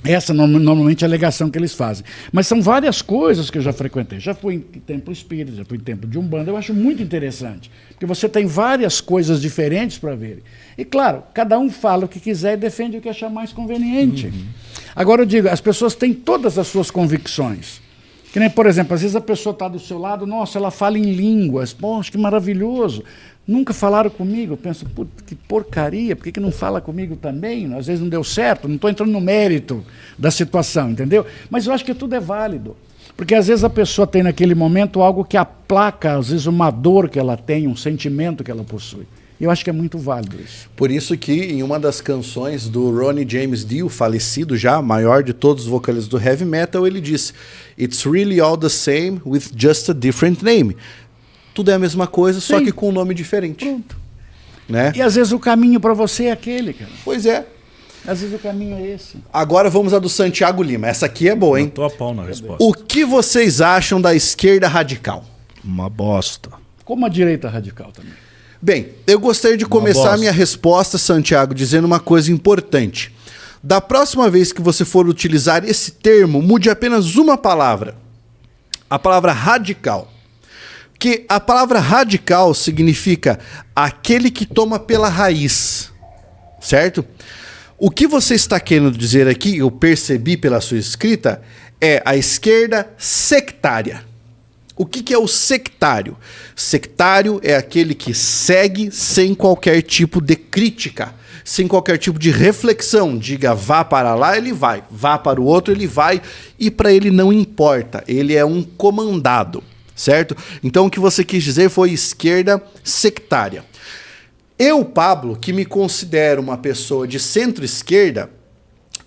Essa normalmente é a alegação que eles fazem. Mas são várias coisas que eu já frequentei. Já fui em templo espírita, já fui em templo de Umbanda. Eu acho muito interessante. Porque você tem várias coisas diferentes para ver. E claro, cada um fala o que quiser e defende o que achar mais conveniente. Agora eu digo, as pessoas têm todas as suas convicções. Que nem, por exemplo, às vezes a pessoa está do seu lado, nossa, ela fala em línguas. Poxa, que maravilhoso. Nunca falaram comigo. Eu penso, que porcaria, por que não fala comigo também? Às vezes não deu certo, não estou entrando no mérito da situação, entendeu? Mas eu acho que tudo é válido. Porque às vezes a pessoa tem naquele momento algo que aplaca, às vezes uma dor que ela tem, um sentimento que ela possui. Eu acho que é muito válido isso. Por isso que em uma das canções do Ronnie James Dio, falecido já, maior de todos os vocalistas do heavy metal, ele disse: "It's really all the same with just a different name." Tudo é a mesma coisa, só que com um nome diferente. Pronto. Né? E às vezes o caminho para você é aquele, cara. Pois é. Às vezes o caminho é esse. Agora vamos à do Santiago Lima. Essa aqui é boa, hein? Eu tô a pau na resposta. O que vocês acham da esquerda radical? Uma bosta. Como a direita radical também. Bem, eu gostaria de começar a minha resposta, Santiago, dizendo uma coisa importante. Da próxima vez que você for utilizar esse termo, mude apenas uma palavra. A palavra radical. Que a palavra radical significa aquele que toma pela raiz, certo? O que você está querendo dizer aqui, eu percebi pela sua escrita, é a esquerda sectária. O que é o sectário? Sectário é aquele que segue sem qualquer tipo de crítica, sem qualquer tipo de reflexão. Diga vá para lá, ele vai. Vá para o outro, ele vai. E para ele não importa. Ele é um comandado, certo? Então o que você quis dizer foi esquerda sectária. Eu, Pablo, que me considero uma pessoa de centro-esquerda,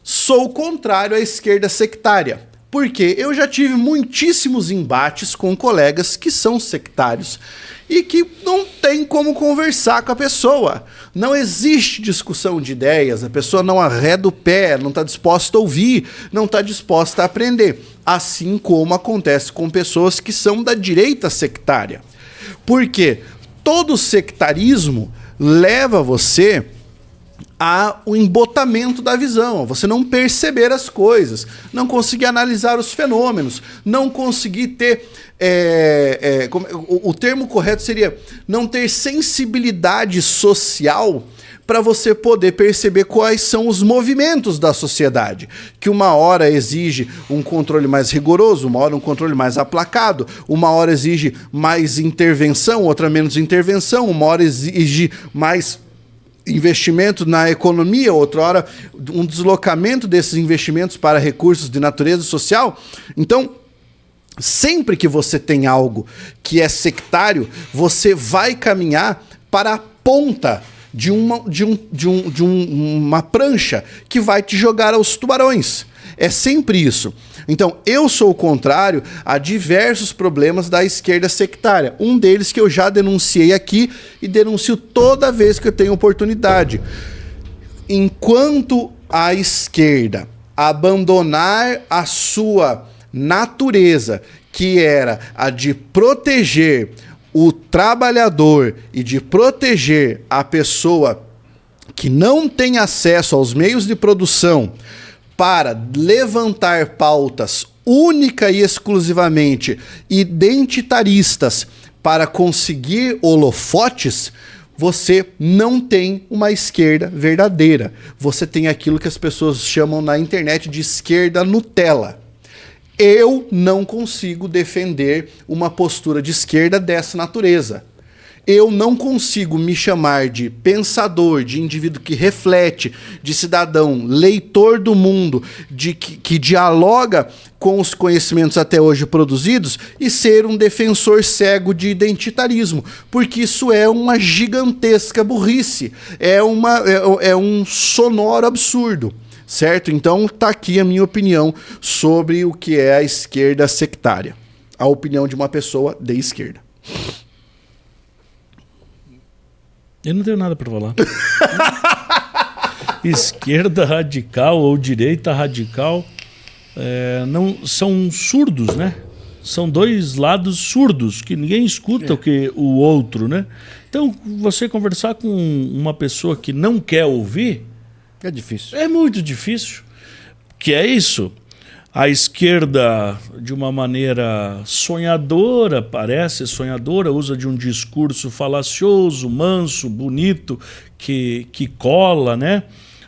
sou contrário à esquerda sectária. Porque eu já tive muitíssimos embates com colegas que são sectários e que não tem como conversar com a pessoa. Não existe discussão de ideias, a pessoa não arreda o pé, não está disposta a ouvir, não está disposta a aprender. Assim como acontece com pessoas que são da direita sectária. Porque todo sectarismo leva você ao embotamento da visão, você não perceber as coisas, não conseguir analisar os fenômenos, não conseguir ter... o termo correto seria não ter sensibilidade social para você poder perceber quais são os movimentos da sociedade, que uma hora exige um controle mais rigoroso, uma hora um controle mais aplacado, uma hora exige mais intervenção, outra menos intervenção, uma hora exige mais investimento na economia, outra hora um deslocamento desses investimentos para recursos de natureza social. Então, sempre que você tem algo que é sectário, você vai caminhar para a ponta de uma prancha que vai te jogar aos tubarões. É sempre isso. Então, eu sou contrário a diversos problemas da esquerda sectária. Um deles que eu já denunciei aqui e denuncio toda vez que eu tenho oportunidade. Enquanto a esquerda abandonar a sua natureza, que era a de proteger o trabalhador e de proteger a pessoa que não tem acesso aos meios de produção, para levantar pautas única e exclusivamente identitaristas para conseguir holofotes, você não tem uma esquerda verdadeira. Você tem aquilo que as pessoas chamam na internet de esquerda Nutella. Eu não consigo defender uma postura de esquerda dessa natureza. Eu não consigo me chamar de pensador, de indivíduo que reflete, de cidadão leitor do mundo, que dialoga com os conhecimentos até hoje produzidos e ser um defensor cego de identitarismo, porque isso é uma gigantesca burrice, é um sonoro absurdo, certo? Então tá aqui a minha opinião sobre o que é a esquerda sectária, a opinião de uma pessoa de esquerda. Eu não tenho nada para falar. Esquerda radical ou direita radical não são surdos, né? São dois lados surdos, que ninguém escuta o outro, né? Então, você conversar com uma pessoa que não quer ouvir... É difícil. É muito difícil. Que é isso. A esquerda, de uma maneira sonhadora, parece sonhadora, usa de um discurso falacioso, manso, bonito, que cola, né,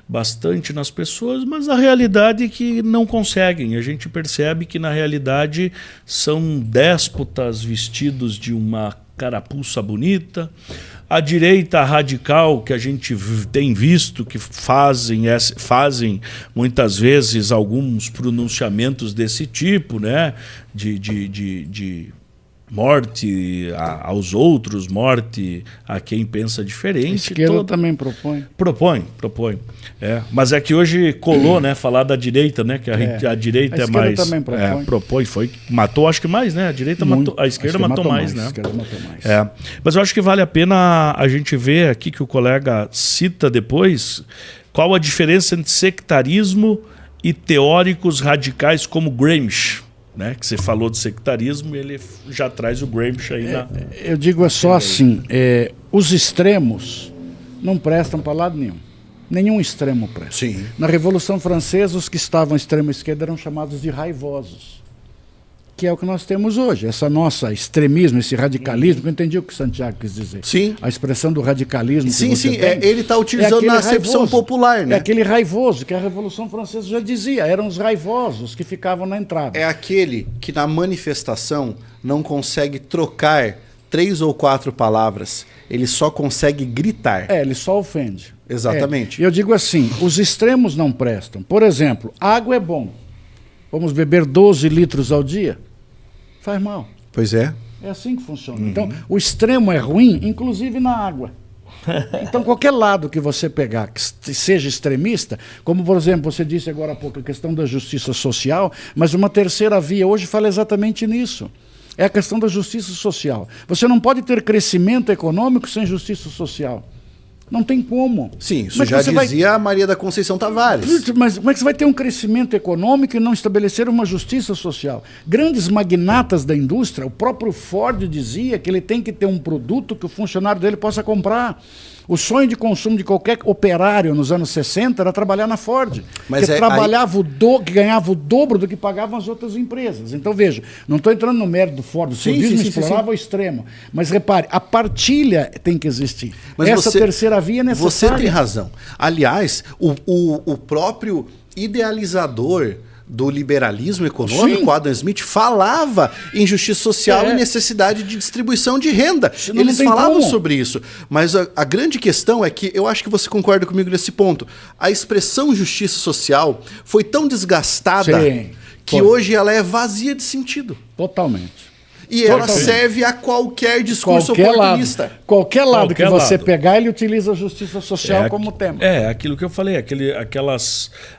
bastante nas pessoas, mas a realidade é que não conseguem. A gente percebe que, na realidade, são déspotas vestidos de uma carapuça bonita. A direita radical, que a gente tem visto que fazem muitas vezes alguns pronunciamentos desse tipo, né? De morte aos outros, morte a quem pensa diferente. A esquerda também propõe. Propõe. Mas é que hoje colou, né? Falar da direita, né? Que a direita é mais... A esquerda também propõe. Matou, acho que mais, né? A esquerda matou mais, né? A esquerda matou mais. Mas eu acho que vale a pena a gente ver aqui que o colega cita depois qual a diferença entre sectarismo e teóricos radicais como Gramsci. Né, que você falou de sectarismo, ele já traz o Gramsci aí na... Eu digo só assim, os extremos não prestam para lado nenhum. Nenhum extremo presta. Sim. Na Revolução Francesa, os que estavam à extrema esquerda eram chamados de raivosos, que é o que nós temos hoje. Essa nossa extremismo, esse radicalismo, eu entendi o que o Santiago quis dizer. Sim. A expressão do radicalismo. Sim, ele está utilizando na acepção popular, né? É aquele raivoso, que a Revolução Francesa já dizia, eram os raivosos que ficavam na entrada. É aquele que na manifestação não consegue trocar 3 ou 4 palavras, ele só consegue gritar. Ele só ofende. Exatamente. Eu digo assim, os extremos não prestam. Por exemplo, água é bom. Vamos beber 12 litros ao dia? Faz mal. Pois é. É assim que funciona. Então, o extremo é ruim, inclusive na água. Então, qualquer lado que você pegar, que seja extremista, como, por exemplo, você disse agora há pouco, a questão da justiça social, mas uma terceira via hoje fala exatamente nisso. É a questão da justiça social. Você não pode ter crescimento econômico sem justiça social. Não tem como. Sim, isso já dizia a Maria da Conceição Tavares. Mas como é que você vai ter um crescimento econômico e não estabelecer uma justiça social? Grandes magnatas da indústria, o próprio Ford dizia que ele tem que ter um produto que o funcionário dele possa comprar. O sonho de consumo de qualquer operário nos anos 60 era trabalhar na Ford, que trabalhava que ganhava o dobro do que pagavam as outras empresas. Então, veja, não estou entrando no mérito do Ford, o Fordismo explorava ao extremo. Mas repare, a partilha tem que existir. Mas essa terceira via é necessária. Você tem razão. Aliás, o próprio idealizador do liberalismo econômico, Adam Smith, falava em justiça social e necessidade de distribuição de renda. Eles falavam sobre isso. Mas a grande questão é que, eu acho que você concorda comigo nesse ponto, a expressão justiça social foi tão desgastada que hoje ela é vazia de sentido. Totalmente. E ela serve a qualquer discurso oportunista. Qualquer lado que você pegar, ele utiliza a justiça social como tema. É, aquilo que eu falei,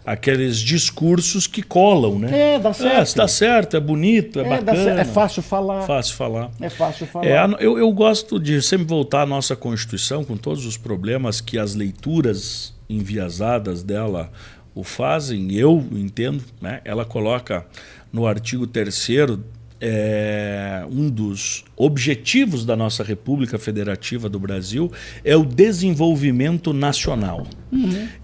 aqueles discursos que colam, né? Dá certo. Dá certo, é bonito, é bacana. É fácil falar. É fácil falar. Eu gosto de sempre voltar à nossa Constituição, com todos os problemas que as leituras enviesadas dela o fazem, eu entendo, né? Ela coloca no artigo 3º, um dos objetivos da nossa República Federativa do Brasil é o desenvolvimento nacional.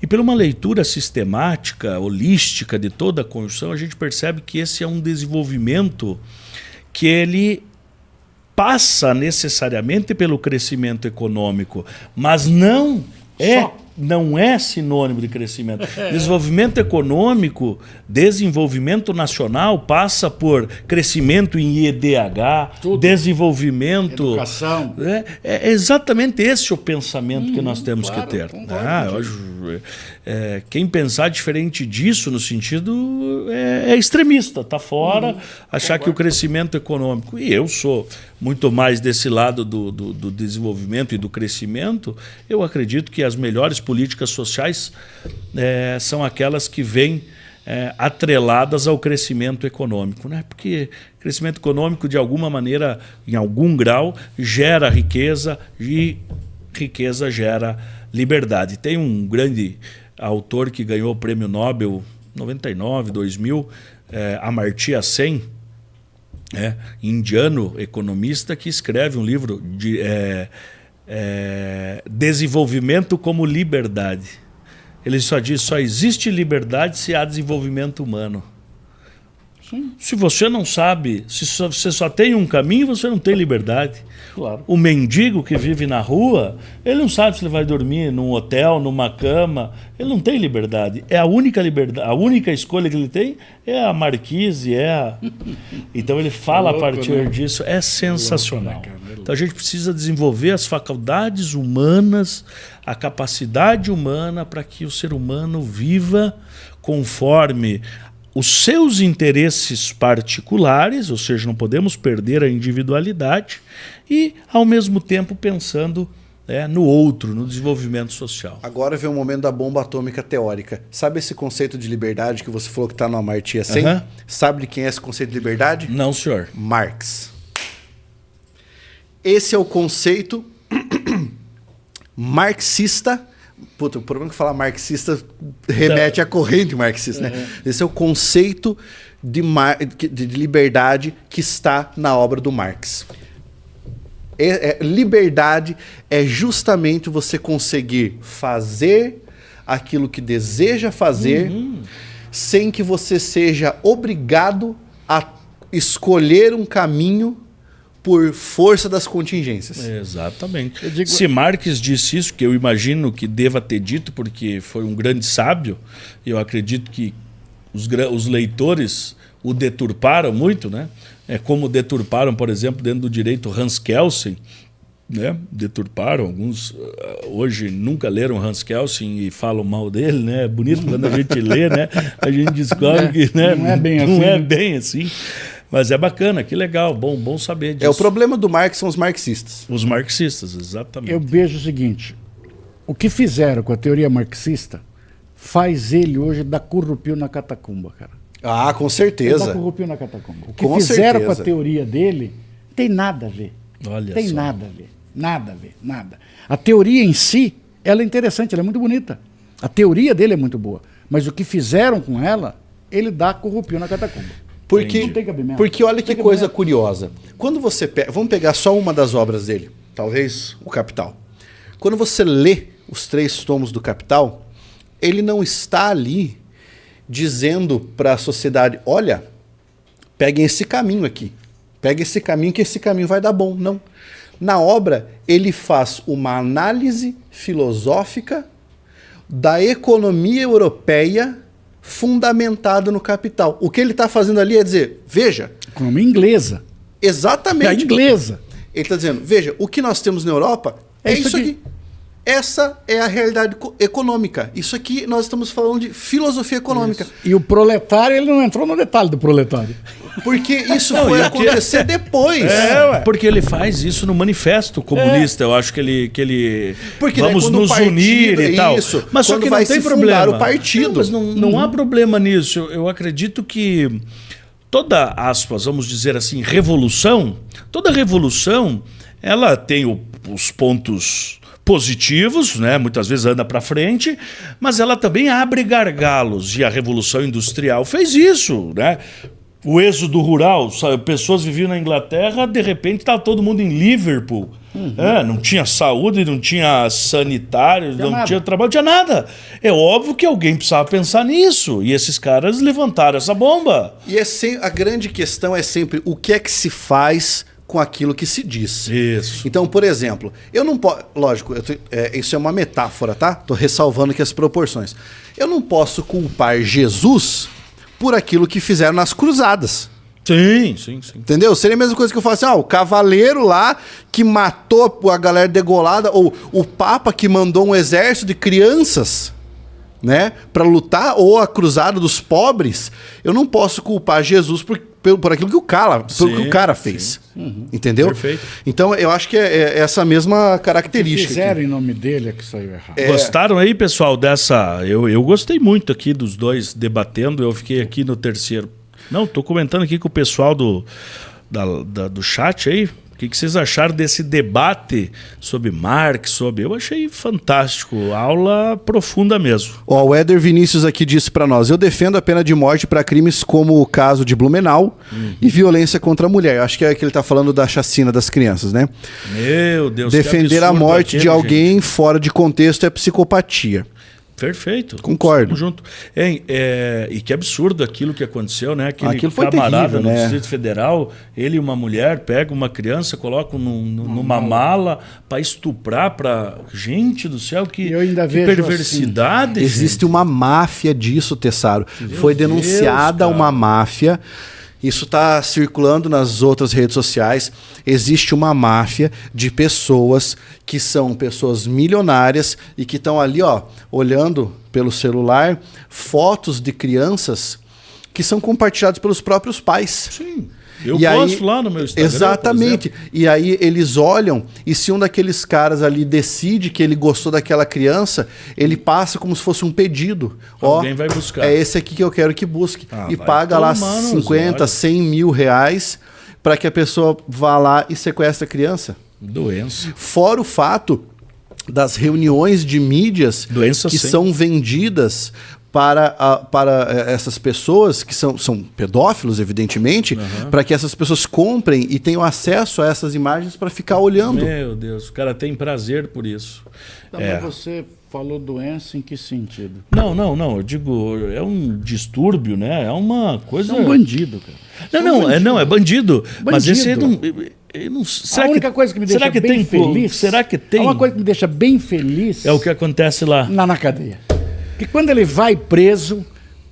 E por uma leitura sistemática, holística de toda a Constituição, a gente percebe que esse é um desenvolvimento que ele passa necessariamente pelo crescimento econômico, mas não é sinônimo de crescimento. Desenvolvimento econômico, desenvolvimento nacional passa por crescimento em IDH, desenvolvimento... Educação. É exatamente esse o pensamento que nós temos que ter. Quem pensar diferente disso, no sentido, é extremista, está fora, achar que o crescimento econômico... E eu sou muito mais desse lado do desenvolvimento e do crescimento. Eu acredito que as melhores políticas sociais são aquelas que vêm atreladas ao crescimento econômico, né? Porque crescimento econômico, de alguma maneira, em algum grau, gera riqueza e riqueza gera liberdade. Tem um grande autor que ganhou o Prêmio Nobel 99, 2000, Amartya Sen, indiano, economista, que escreve um livro de Desenvolvimento como Liberdade. Ele só diz: só existe liberdade se há desenvolvimento humano. Sim. Se você não sabe, se você só tem um caminho, você não tem liberdade. Claro. O mendigo que vive na rua, ele não sabe se ele vai dormir num hotel, numa cama. Ele não tem liberdade. É a única liberdade, a única escolha que ele tem é a marquise, Então ele fala a partir disso. É sensacional. Então a gente precisa desenvolver as faculdades humanas, a capacidade humana para que o ser humano viva conforme os seus interesses particulares, ou seja, não podemos perder a individualidade, e, ao mesmo tempo, pensando no outro, no desenvolvimento social. Agora vem o momento da bomba atômica teórica. Sabe esse conceito de liberdade que você falou que está no Amartya Sen? Sabe de quem é esse conceito de liberdade? Não, senhor. Marx. Esse é o conceito marxista. Puta, o problema é que falar marxista remete à corrente marxista, né? Esse é o conceito de liberdade que está na obra do Marx. Liberdade é justamente você conseguir fazer aquilo que deseja fazer sem que você seja obrigado a escolher um caminho por força das contingências. Exatamente. Se Marx disse isso, que eu imagino que deva ter dito, porque foi um grande sábio, eu acredito que os leitores o deturparam muito, né? Como deturparam, por exemplo, dentro do direito Hans Kelsen, né, deturparam, alguns hoje nunca leram Hans Kelsen e falam mal dele, né? É bonito quando a gente lê, né? A gente descobre que, né, não é bem assim. Não é bem assim. Mas é bacana, que legal, bom saber disso. O problema do Marx são os marxistas. Os marxistas, exatamente. Eu vejo o seguinte, o que fizeram com a teoria marxista faz ele hoje dar currupio na catacumba, cara. Ah, com Ele certeza. dá currupio na catacumba. O que Com fizeram certeza. com a teoria dele tem nada a ver. Olha Tem só. nada a ver. Nada a ver, nada. A teoria em si, ela é interessante, ela é muito bonita. A teoria dele é muito boa. Mas o que fizeram com ela, ele dá corrupio na catacumba. Porque, Não tem cabimento. porque olha Não que tem coisa cabimento. curiosa. Quando você pega, vamos pegar só uma das obras dele, talvez o Capital. Quando você lê os 3 tomos do Capital, ele não está ali dizendo para a sociedade, olha, peguem esse caminho aqui. Pega esse caminho que esse caminho vai dar bom. Não. Na obra, ele faz uma análise filosófica da economia europeia fundamentada no Capital. O que ele está fazendo ali é dizer, veja, Economia inglesa. exatamente. É inglesa. Ele está dizendo, veja, o que nós temos na Europa é isso aqui. Essa é a realidade econômica. Isso aqui nós estamos falando de filosofia econômica. Isso. E o proletário, ele não entrou no detalhe do proletário. Porque isso foi acontecer depois. Porque ele faz isso no manifesto comunista. Eu acho que ele Porque vamos daí quando nos o partido- unir e tal. isso, Mas só quando que vai não tem se problema. fundar o partido. Não, mas não há problema nisso. Eu acredito que toda, aspas, vamos dizer assim, revolução, toda revolução, ela tem os pontos positivos, né? Muitas vezes anda para frente, mas ela também abre gargalos, e a Revolução Industrial fez isso, né? O êxodo rural, sabe? Pessoas viviam na Inglaterra, de repente estava todo mundo em Liverpool. Não tinha saúde, não tinha sanitário, não nada. tinha trabalho, não tinha nada. É óbvio que alguém precisava pensar nisso, e esses caras levantaram essa bomba. E a grande questão é sempre o que é que se faz com aquilo que se diz. Isso. Então, por exemplo, eu não posso... Lógico, isso é uma metáfora, tá? Tô ressalvando aqui as proporções. Eu não posso culpar Jesus por aquilo que fizeram nas cruzadas. Sim. Entendeu? Seria a mesma coisa que eu falasse, o cavaleiro lá que matou a galera degolada, ou o Papa que mandou um exército de crianças, né, para lutar, ou a cruzada dos pobres. Eu não posso culpar Jesus por aquilo que o cara fez. Entendeu? Perfeito. Então eu acho que é essa mesma O que característica. fizeram aqui. em nome dele é que saiu errado. Gostaram aí, pessoal, dessa... Eu gostei muito aqui dos dois debatendo, eu fiquei aqui no terceiro. Não, tô comentando aqui com o pessoal do chat aí. O que vocês acharam desse debate sobre Marx, Eu achei fantástico, aula profunda mesmo. Ó, o Éder Vinícius aqui disse pra nós: eu defendo a pena de morte para crimes como o caso de Blumenau e violência contra a mulher. Eu acho que é que ele tá falando da chacina das crianças, né? Meu Deus, que Defender a absurdo morte de aquele, alguém gente. fora de contexto é psicopatia. Perfeito. Concordo. Estamos junto. E que absurdo aquilo que aconteceu, né? Aquilo foi camarada terrível, no né? Distrito Federal, ele e uma mulher pegam uma criança, colocam numa mala para estuprar, gente do céu, que Eu ainda vejo perversidade. gente. Existe uma máfia disso, Tessaro. Foi denunciada Deus, uma máfia. Isso está circulando nas outras redes sociais. Existe uma máfia de pessoas que são pessoas milionárias e que estão ali, olhando pelo celular fotos de crianças que são compartilhadas pelos próprios pais. Sim. Eu E posto lá no meu Instagram. Exatamente. por exemplo. E aí eles olham, e se um daqueles caras ali decide que ele gostou daquela criança, ele passa como se fosse um pedido. Alguém vai buscar. É esse aqui que eu quero que busque. E vai paga lá tomar nos 50, olhos. 100 mil reais para que a pessoa vá lá e sequestre a criança. Doença. Fora o fato das reuniões de mídias Doença que sim. são vendidas para essas pessoas que são pedófilos, evidentemente, para que essas pessoas comprem e tenham acesso a essas imagens para ficar olhando. Meu Deus, o cara tem prazer por isso. Também você falou doença em que sentido? Não, eu digo, é um distúrbio, né? É uma coisa... É um bandido, cara. Não, é bandido. Mas esse aí Bandido. não será A única coisa que me deixa bem feliz... Será que tem? Uma coisa que me deixa bem feliz... É o que acontece lá. na cadeia. Que quando ele vai preso,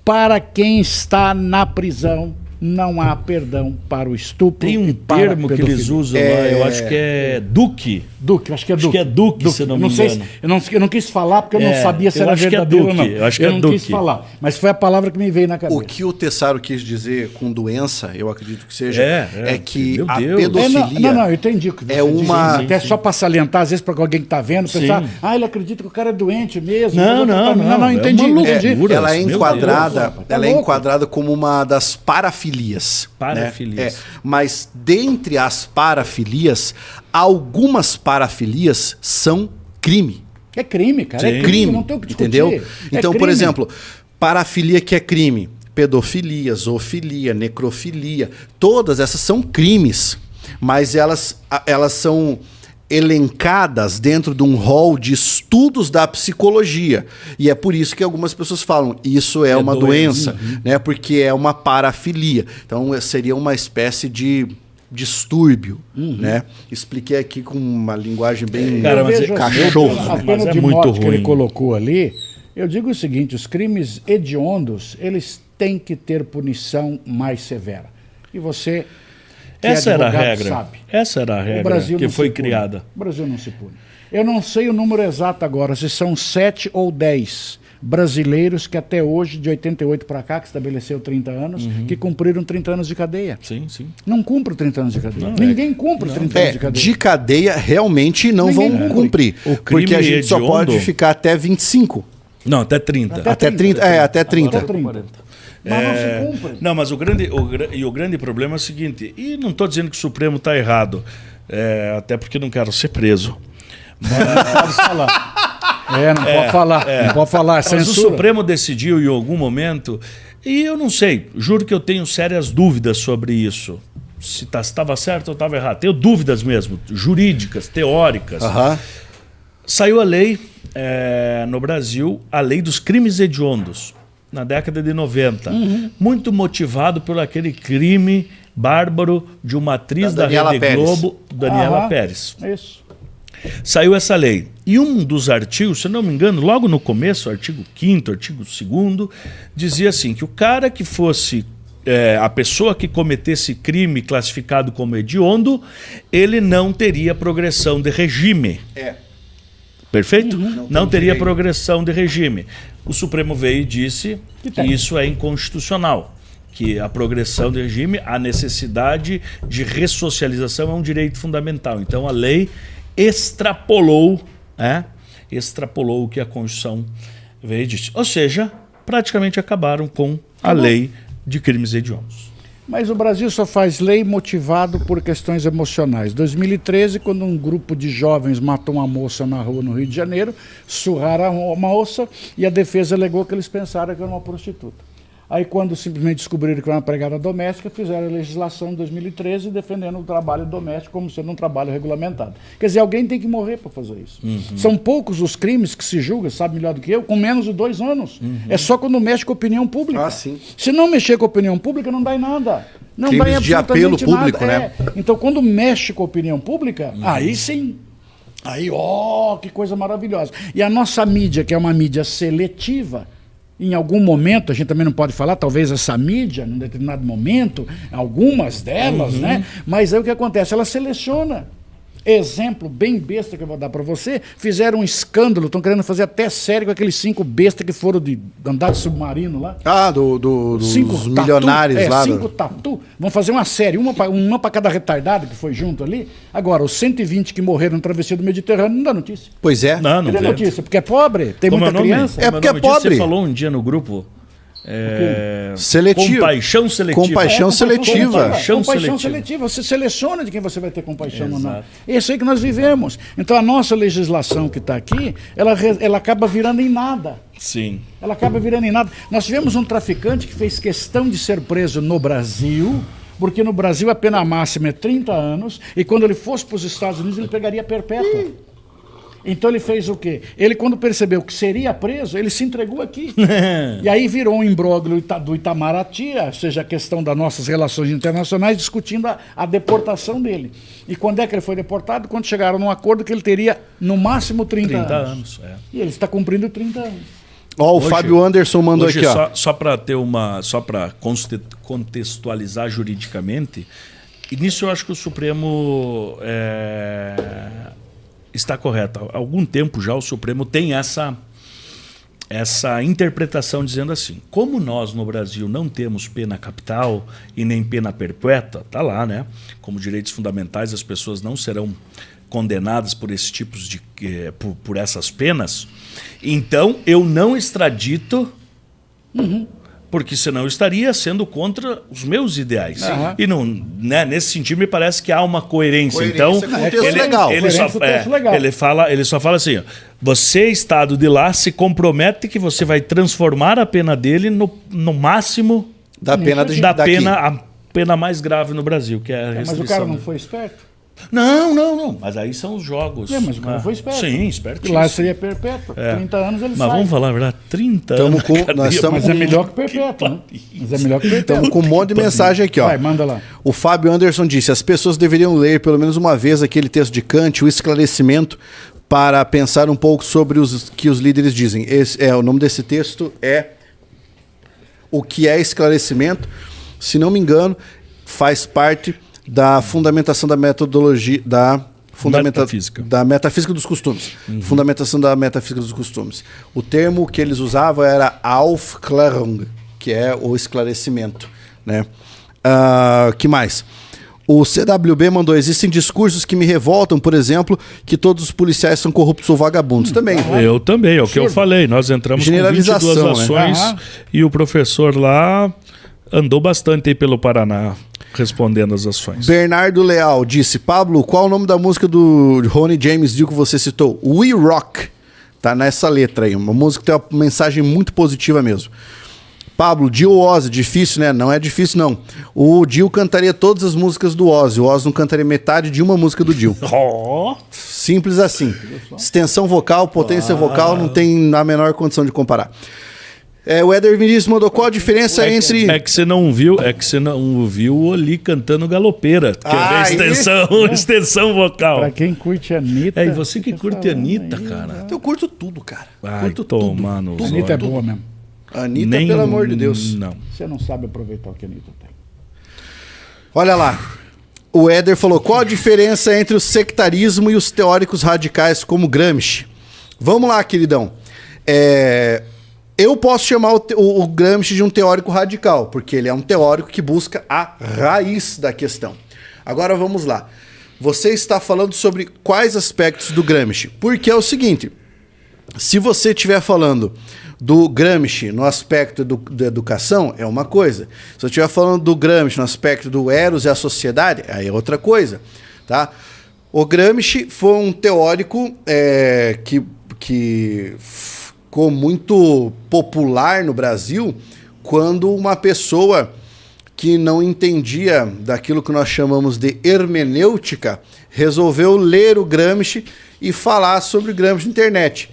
para quem está na prisão, não há perdão para o estupro. Tem um e para a termo que pedofilia. eles usam lá, eu acho que é Duque. Duque, acho que é Duque. Acho que é Duque, se eu não me sei engano. eu não quis falar porque eu não sabia se eu era acho que é verdadeiro ou não. Duque, eu acho que é não quis Duque. falar, mas foi a palavra que me veio na cabeça. O que o Tessaro quis dizer com doença, eu acredito que seja, é que meu a Deus. pedofilia Não, eu entendi o que você é uma... disse. Até só para salientar, às vezes, para alguém que está vendo, pensar, ele acredita que o cara é doente mesmo. Não, entendi. é uma loucura. entendi. Ela é Meu enquadrada, Deus, ela tá é louco. enquadrada como uma das parafilias. Parafilias. Né? Mas dentre as parafilias, algumas parafilias são crime. É crime, cara. Sim. É Crime, não tem o que discutir. entendeu? É Então, por crime. exemplo, parafilia que é crime, pedofilia, zoofilia, necrofilia, todas essas são crimes, mas elas são elencadas dentro de um rol de estudos da psicologia. E é por isso que algumas pessoas falam, isso é uma doença, né? Porque é uma parafilia. Então seria uma espécie de distúrbio, né? Expliquei aqui com uma linguagem bem Cara, mas vejo cachorro, assim, a né? pena Mas é de muito morte que ele ruim. colocou ali, eu digo o seguinte, os crimes hediondos, eles têm que ter punição mais severa. E você, que Essa é era a advogado, regra. sabe. Essa era a O regra Brasil que não foi se pune. criada. O Brasil não se pune. Eu não sei o número exato agora, se são 7 ou 10 brasileiros que até hoje, de 88 para cá, que estabeleceu 30 anos, que cumpriram 30 anos de cadeia. Sim, sim. Não cumpre 30 anos de cadeia. Não, Ninguém cumpre 30 anos de cadeia. de cadeia realmente não Ninguém vão cumpre. cumprir. O crime Porque a gente só hediondo- pode ficar até 25. Não, até 30. Até 30. Até 30. Até 30. Mas não se cumpre. Não, mas o grande problema é o seguinte, e não estou dizendo que o Supremo está errado, até porque não quero ser preso. Não pode falar. Não pode falar. Não pode falar. Mas Censura. o Supremo decidiu em algum momento, e eu não sei, juro que eu tenho sérias dúvidas sobre isso. Se estava certo ou estava errado. Tenho dúvidas mesmo, jurídicas, teóricas. Aham. Saiu a lei no Brasil, a lei dos crimes hediondos, na década de 90. Muito motivado por aquele crime bárbaro de uma atriz da Daniela Rede Pérez. Globo, Daniela Aham. Pérez. Isso. Saiu essa lei. E um dos artigos, se não me engano, logo no começo, artigo 5º, artigo 2º, dizia assim, que o cara que fosse, a pessoa que cometesse crime classificado como hediondo, ele não teria progressão de regime. Perfeito? Não teria progressão de regime. O Supremo veio e disse que isso é inconstitucional. Que a progressão de regime, a necessidade de ressocialização é um direito fundamental. Então a lei extrapolou o que a Constituição veio e disse. Ou seja, praticamente acabaram com a lei de crimes hediondos. Mas o Brasil só faz lei motivado por questões emocionais. 2013, quando um grupo de jovens matou uma moça na rua no Rio de Janeiro, surraram a moça e a defesa alegou que eles pensaram que era uma prostituta. Aí, quando simplesmente descobriram que era uma empregada doméstica, fizeram a legislação em 2013 defendendo o trabalho doméstico como sendo um trabalho regulamentado. Quer dizer, alguém tem que morrer para fazer isso. São poucos os crimes que se julga, sabe melhor do que eu, com menos de 2 anos. É só quando mexe com a opinião pública. Ah, sim. Se não mexer com a opinião pública, não dá em nada. Não Crimes dá em de apelo absolutamente público, nada. né? Então, quando mexe com a opinião pública, aí sim. Aí, que coisa maravilhosa. E a nossa mídia, que é uma mídia seletiva, em algum momento, a gente também não pode falar, talvez essa mídia, num determinado momento, algumas delas, né? Mas aí o que acontece? Ela seleciona. Exemplo bem besta que eu vou dar para você, fizeram um escândalo, estão querendo fazer até série com aqueles 5 bestas que foram de andar de submarino lá. Ah, dos 5 milionários lá. 5 tatu. Vão fazer uma série, uma para cada retardado que foi junto ali. Agora, os 120 que morreram na travessia do Mediterrâneo não dá notícia. Pois é. Não Cadê vê. notícia? Porque é pobre, tem Como muita é o nome? criança. É porque é Como eu disse, pobre. Você falou um dia no grupo. Seletivo. Compaixão seletiva. Compaixão seletiva. Compaixão Compaixão seletiva. seletiva. Você seleciona de quem você vai ter compaixão ou não. Exato. É isso aí que nós vivemos. Então a nossa legislação que está aqui, ela acaba virando em nada. Sim. Ela acaba virando em nada. Nós tivemos um traficante que fez questão de ser preso no Brasil, porque no Brasil a pena máxima é 30 anos, e quando ele fosse para os Estados Unidos ele pegaria perpétua. Então ele fez o quê? Ele, quando percebeu que seria preso, ele se entregou aqui. E aí virou um imbróglio do Itamaraty, ou seja, a questão das nossas relações internacionais, discutindo a deportação dele. E quando é que ele foi deportado? Quando chegaram num acordo que ele teria, no máximo, 30 anos. É. E ele está cumprindo 30 anos. Ó, o Fábio Anderson mandou hoje, aqui, ó. Só para ter uma. Só para contextualizar juridicamente, e nisso eu acho que o Supremo está correto. Há algum tempo já o Supremo tem essa interpretação dizendo assim: como nós no Brasil não temos pena capital e nem pena perpétua, tá lá, né? Como direitos fundamentais, as pessoas não serão condenadas por esses tipos de por essas penas. Então eu não extradito, porque senão eu estaria sendo contra os meus ideais. E não, né, nesse sentido me parece que há uma coerência. Então com o texto legal. Ele só fala assim: ó, você, Estado de lá, se compromete que você vai transformar a pena dele no máximo da pena a pena mais grave no Brasil, que é a restrição. Mas o cara não foi esperto? Não. Mas aí são os jogos. Mas o cara foi esperto. Sim, esperto. Lá seria perpétua. 30 anos ele sai. Mas vamos falar a verdade, 30 anos. Mas é melhor que perpétua, né? Mas é melhor que perpétua. Estamos com um monte de mensagem aqui, ó. Vai, manda lá. O Fábio Anderson disse: as pessoas deveriam ler pelo menos uma vez aquele texto de Kant, o esclarecimento, para pensar um pouco sobre os que os líderes dizem. O nome desse texto é O que é Esclarecimento. Se não me engano, faz parte da fundamentação da metodologia da metafísica dos costumes. Fundamentação da metafísica dos costumes. O termo que eles usavam era Aufklärung, que é o esclarecimento, né? Que mais? O CWB mandou: existem discursos que me revoltam, por exemplo, que todos os policiais são corruptos ou vagabundos. Também. Eu também, é o que eu falei. Nós entramos com 22 ações, né? E o professor lá andou bastante aí pelo Paraná respondendo as ações. Bernardo Leal disse: Pablo, qual o nome da música do Ronnie James Dio que você citou? We Rock. Tá nessa letra aí. Uma música que tem uma mensagem muito positiva mesmo. Pablo, Dio Ozzy, difícil, né? Não é difícil, não. O Dio cantaria todas as músicas do Ozzy. O Ozzy não cantaria metade de uma música do Dio. Simples assim. Extensão vocal, potência vocal, não tem a menor condição de comparar. O Éder Vinícius mandou: qual a diferença entre... É que você não viu o Oli cantando galopeira, que é extensão vocal. Pra quem curte a Anitta... E você que curte a Anitta, cara. Eu curto tudo, cara. Curto tudo. Mano, a Anitta é boa mesmo. A Anitta, pelo amor de Deus. Não. Você não sabe aproveitar o que a Anitta tem. Olha lá. O Éder falou: qual a diferença entre o sectarismo e os teóricos radicais como Gramsci? Vamos lá, queridão. Eu posso chamar o Gramsci de um teórico radical, porque ele é um teórico que busca a raiz da questão. Agora vamos lá. Você está falando sobre quais aspectos do Gramsci? Porque é o seguinte: se você estiver falando do Gramsci no aspecto da educação, é uma coisa. Se você estiver falando do Gramsci no aspecto do Eros e a sociedade, aí é outra coisa. Tá? O Gramsci foi um teórico que ficou muito popular no Brasil quando uma pessoa que não entendia daquilo que nós chamamos de hermenêutica resolveu ler o Gramsci e falar sobre o Gramsci na internet.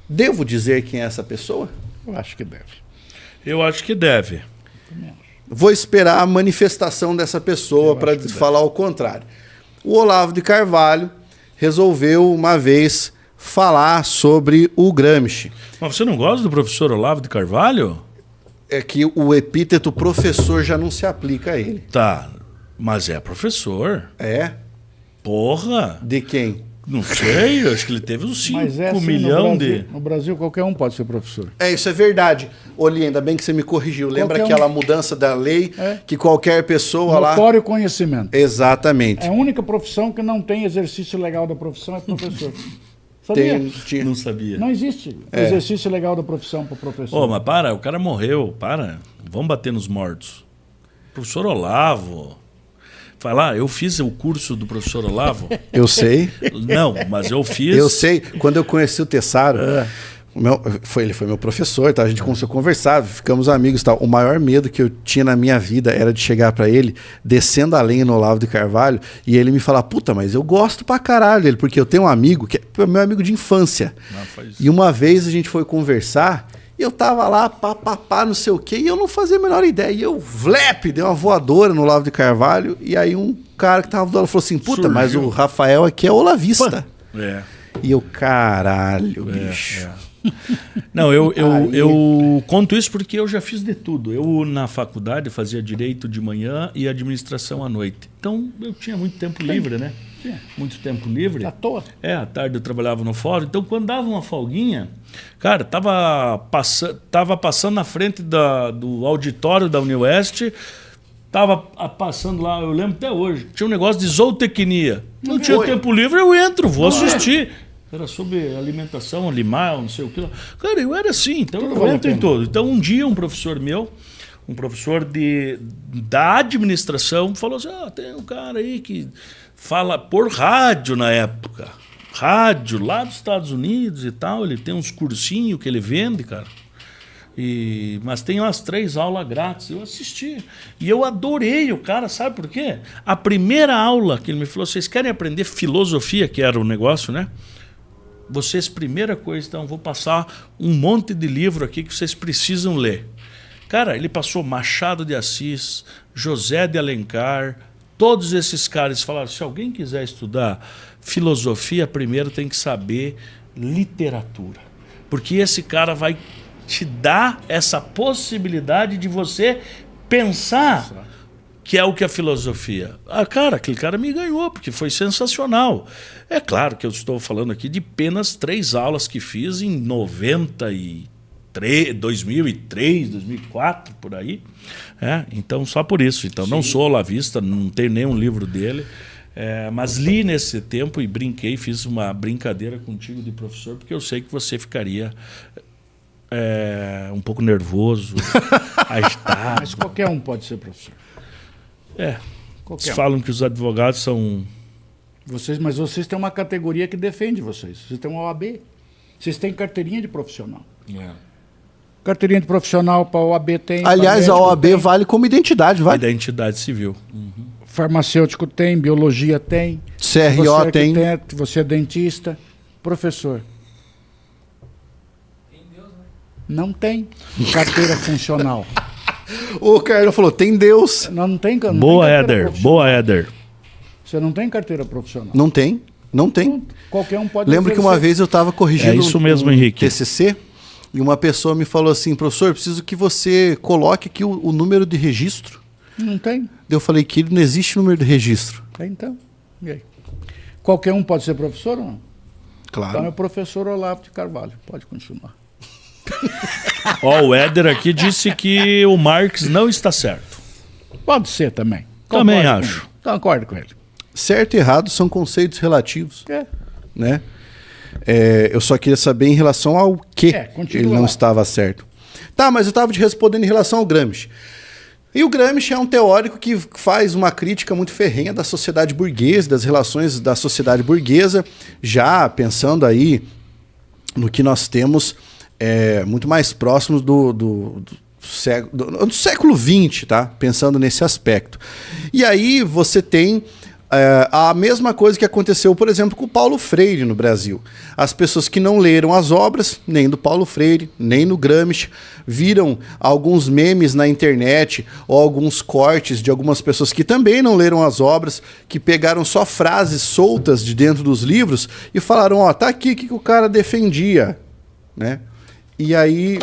Devo dizer quem é essa pessoa? Eu acho que deve. Eu acho que deve. Vou esperar a manifestação dessa pessoa para falar o contrário. O Olavo de Carvalho resolveu uma vez falar sobre o Gramsci. Mas você não gosta do professor Olavo de Carvalho? É que o epíteto professor já não se aplica a ele. Tá, mas é professor. É? Porra! De quem? Não sei, acho que ele teve uns 5 assim, milhões de... No Brasil, qualquer um pode ser professor. Isso é verdade. Oli, ainda bem que você me corrigiu. Lembra aquela mudança da lei que qualquer pessoa lá... Notório conhecimento. Exatamente. É a única profissão que não tem exercício legal da profissão é professor. Sabia? Não sabia. Não existe exercício legal da profissão para o professor. Mas para, o cara morreu, para. Vamos bater nos mortos. Professor Olavo... Falar, eu fiz o curso do professor Olavo. Eu sei. Não, mas eu fiz. Eu sei. Quando eu conheci o Tessaro, ele foi meu professor, tá? A gente começou a conversar, ficamos amigos, tal. O maior medo que eu tinha na minha vida era de chegar pra ele, descendo a lenha no Olavo de Carvalho, e ele me falar: puta, mas eu gosto pra caralho dele, porque eu tenho um amigo que é meu amigo de infância. E uma vez a gente foi conversar. Eu tava lá, não sei o quê, e eu não fazia a menor ideia. E eu, dei uma voadora no Olavo de Carvalho, e aí um cara que tava do lado falou assim: puta, mas o Rafael aqui é olavista. É. E eu, caralho, bicho. Não, eu conto isso porque eu já fiz de tudo. Eu, na faculdade, fazia direito de manhã e administração à noite. Então, eu tinha muito tempo livre, né? Muito tempo livre. À toa. À tarde eu trabalhava no fórum. Então, quando dava uma folguinha, cara, tava passando na frente do auditório da Unioeste, tava passando lá, eu lembro até hoje, tinha um negócio de zootecnia. Não tinha tempo livre, eu entro, vou assistir. Era sobre alimentação animal, não sei o que lá. Cara, eu era assim, então eu entro em todo. Então, um dia, um professor meu, um professor da administração, falou assim, tem um cara aí que fala por rádio na época. Rádio, lá dos Estados Unidos e tal, ele tem uns cursinhos que ele vende, cara. Mas tem umas 3 aulas grátis. Eu assisti. E eu adorei o cara, sabe por quê? A primeira aula que ele me falou, vocês querem aprender filosofia, que era o negócio, né? Vocês, primeira coisa, então, vou passar um monte de livro aqui que vocês precisam ler. Cara, ele passou Machado de Assis, José de Alencar, todos esses caras falaram, se alguém quiser estudar filosofia, primeiro tem que saber literatura. Porque esse cara vai te dar essa possibilidade de você pensar, que é o que a filosofia. Cara, aquele cara me ganhou, porque foi sensacional. É claro que eu estou falando aqui de apenas 3 aulas que fiz em 2003, 2004, por aí. Então, só por isso. Então, não sou olavista, não tenho nenhum livro dele. Mas li nesse tempo e brinquei, fiz uma brincadeira contigo de professor, porque eu sei que você ficaria um pouco nervoso, agitado. Mas qualquer um pode ser professor. Eles falam que os advogados são... Mas vocês têm uma categoria que defende vocês. Vocês têm uma OAB. Vocês têm carteirinha de profissional. Carteirinha de profissional para a OAB tem. Aliás, a OAB vale como identidade, vale? Identidade civil. Farmacêutico tem, biologia tem. CRO tem. Você é dentista. Professor. Tem Deus, né? Não tem carteira funcional. O Carlos falou, tem Deus. Não tem. Boa, Éder. Boa, Éder. Você não tem carteira profissional. Não tem. Não tem. Qualquer um pode. Lembro que uma vez eu estava corrigindo isso mesmo, Henrique. TCC e uma pessoa me falou assim, professor, preciso que você coloque aqui o número de registro. Não tem. Eu falei que não existe número de registro. Então. E aí? Qualquer um pode ser professor ou não? Claro. Então é o professor Olavo de Carvalho. Pode continuar. O Éder aqui disse que o Marx não está certo. Pode ser também. Também acho. Concordo com ele. Certo e errado são conceitos relativos. Né? Eu só queria saber em relação ao que ele não estava certo. Tá, mas eu estava te respondendo em relação ao Gramsci. E o Gramsci é um teórico que faz uma crítica muito ferrenha da sociedade burguesa, das relações da sociedade burguesa, já pensando aí no que nós temos muito mais próximos do século XX, tá? Pensando nesse aspecto. E aí você tem a mesma coisa que aconteceu, por exemplo, com o Paulo Freire no Brasil. As pessoas que não leram as obras, nem do Paulo Freire, nem no Gramsci, viram alguns memes na internet ou alguns cortes de algumas pessoas que também não leram as obras, que pegaram só frases soltas de dentro dos livros e falaram, tá aqui o que o cara defendia, né? E aí,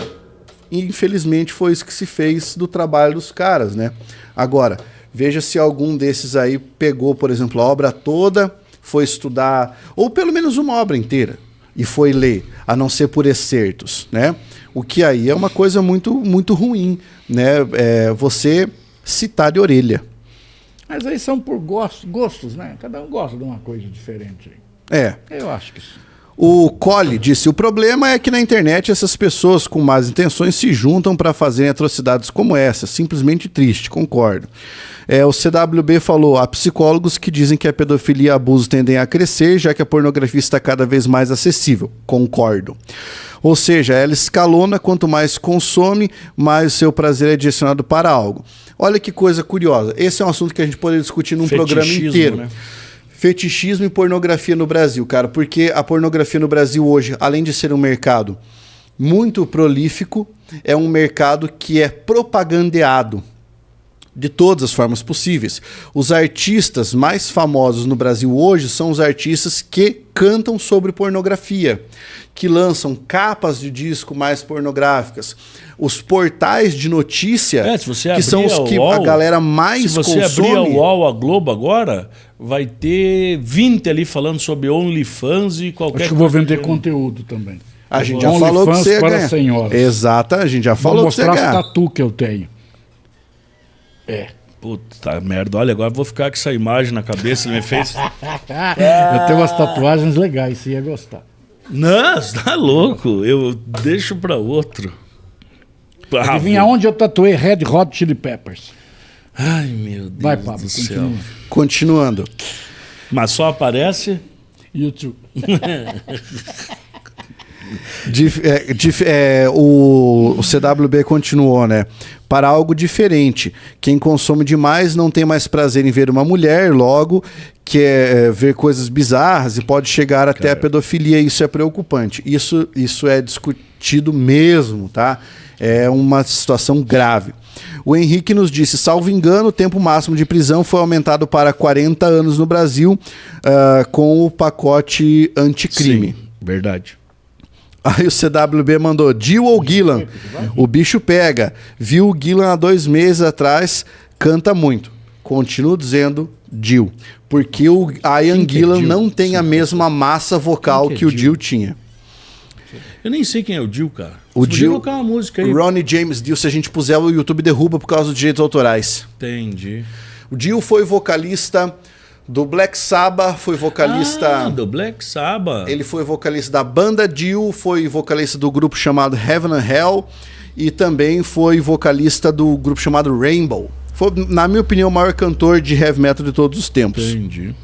infelizmente, foi isso que se fez do trabalho dos caras, né? Agora, veja se algum desses aí pegou, por exemplo, a obra toda, foi estudar, ou pelo menos uma obra inteira, e foi ler, a não ser por excertos, né? O que aí é uma coisa muito, muito ruim, né? Você citar de orelha. Mas aí são por gostos, né? Cada um gosta de uma coisa diferente. Eu acho que sim. O Colli disse, o problema é que na internet essas pessoas com más intenções se juntam para fazerem atrocidades como essa. Simplesmente triste, concordo. O CWB falou, há psicólogos que dizem que a pedofilia e abuso tendem a crescer, já que a pornografia está cada vez mais acessível. Concordo. Ou seja, ela escalona, quanto mais consome, mais o seu prazer é direcionado para algo. Olha que coisa curiosa. Esse é um assunto que a gente poderia discutir num programa inteiro. Né? Fetichismo e pornografia no Brasil, cara, porque a pornografia no Brasil hoje, além de ser um mercado muito prolífico, é um mercado que é propagandeado. de todas as formas possíveis. Os artistas mais famosos no Brasil hoje são os artistas que cantam sobre pornografia, que lançam capas de disco mais pornográficas. Os portais de notícia, que são os que a galera mais consome. Se você abrir a UOL, a Globo agora, vai ter 20 ali falando sobre OnlyFans e qualquer coisa. Acho que eu vou vender conteúdo também. A gente já falou que você ia ganhar. Senhoras. Exato, a gente já falou que você ia ganhar. Vou mostrar os tatu que eu tenho. Puta merda, olha, agora eu vou ficar com essa imagem na cabeça, ele me fez... Eu tenho umas tatuagens legais, você ia gostar. Não, você tá louco, eu deixo pra outro. Adivinha onde eu tatuei Red Hot Chili Peppers? Ai, meu Deus. Vai, Pablo, do céu. continua. Continuando. Mas só aparece... YouTube. O CWB continuou, né? Para algo diferente. Quem consome demais não tem mais prazer em ver uma mulher, logo quer ver coisas bizarras e pode chegar até a pedofilia. Isso é preocupante. Isso é discutido mesmo, tá? É uma situação grave. O Henrique nos disse, salvo engano, o tempo máximo de prisão foi aumentado para 40 anos no Brasil com o pacote anticrime. Sim, verdade. Aí o CWB mandou, Jill ou Gillan? O bicho pega. Viu o Gillan há 2 meses atrás, canta muito. Continuo dizendo Jill. Porque o Ian Gillan não tem a mesma massa vocal que o Jill tinha. Eu nem sei quem é o Jill, cara. O Jill, colocar uma música aí. Ronnie James Dio, se a gente puser o YouTube derruba por causa dos direitos autorais. Entendi. O Jill foi vocalista do Black Sabbath, foi vocalista... do Black Sabbath. Ele foi vocalista da banda Dio, foi vocalista do grupo chamado Heaven and Hell e também foi vocalista do grupo chamado Rainbow. Foi, na minha opinião, o maior cantor de heavy metal de todos os tempos. Entendi.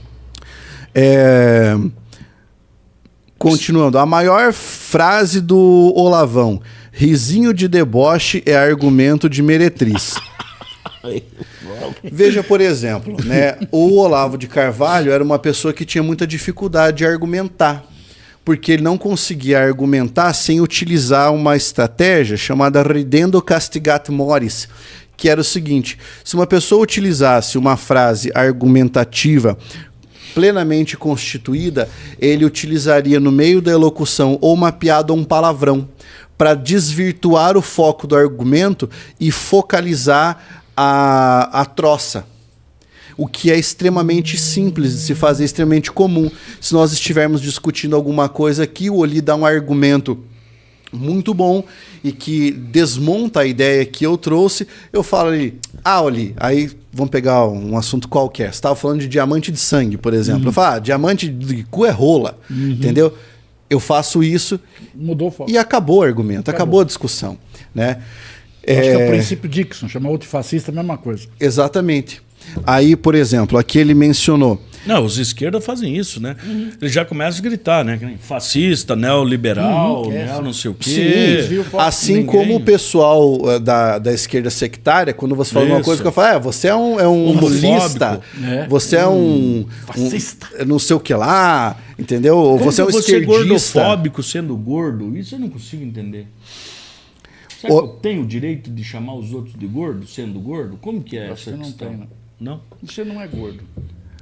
Continuando, a maior frase do Olavão: risinho de deboche é argumento de meretriz. Veja, por exemplo, né, o Olavo de Carvalho era uma pessoa que tinha muita dificuldade de argumentar, porque ele não conseguia argumentar sem utilizar uma estratégia chamada ridendo castigat mores, que era o seguinte: se uma pessoa utilizasse uma frase argumentativa plenamente constituída, ele utilizaria no meio da elocução ou uma piada ou um palavrão para desvirtuar o foco do argumento e focalizar a troça. O que é extremamente simples de se fazer, extremamente comum. Se nós estivermos discutindo alguma coisa aqui, o Oli dá um argumento muito bom e que desmonta a ideia que eu trouxe, eu falo ali, Oli, aí vamos pegar um assunto qualquer. Você estava falando de diamante de sangue, por exemplo. Eu falo, diamante de cu é rola, entendeu? Eu faço isso. Mudou o foco. E acabou o argumento, acabou a discussão, né? Acho que é o princípio Dixon, chamar outro fascista, a mesma coisa. Exatamente. Aí, por exemplo, aqui ele mencionou... Não, os esquerdas fazem isso, né? Eles já começam a gritar, né? Fascista, neoliberal, não sei o quê. Sim, assim como o pessoal da esquerda sectária, quando você fala uma coisa que eu falo, você é um lulista, você é um fascista, não sei o que lá, entendeu? Ou você é um esquerdista. Você gordofóbico sendo gordo, isso eu não consigo entender. Será que eu tenho o direito de chamar os outros de gordo, sendo gordo? Como que é essa questão? Não? Você não é gordo.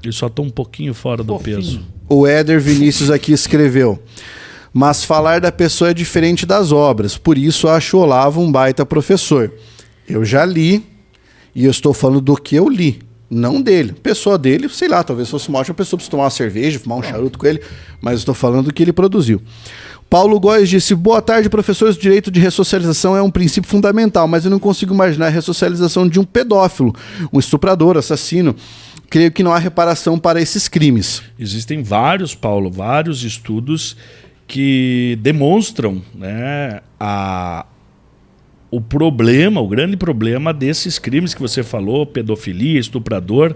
Eu só estou um pouquinho fora do peso. O Éder Vinícius aqui escreveu: mas falar da pessoa é diferente das obras, por isso acho o Olavo um baita professor. Eu já li e eu estou falando do que eu li, não dele. Pessoa dele, sei lá, talvez fosse uma ótima pessoa para tomar uma cerveja, fumar um charuto com ele, mas eu estou falando do que ele produziu. Paulo Góes disse: boa tarde, professores. O direito de ressocialização é um princípio fundamental, mas eu não consigo imaginar a ressocialização de um pedófilo, um estuprador, assassino. Creio que não há reparação para esses crimes. Existem vários, Paulo, vários estudos que demonstram, né, o problema, o grande problema desses crimes que você falou, pedofilia, estuprador,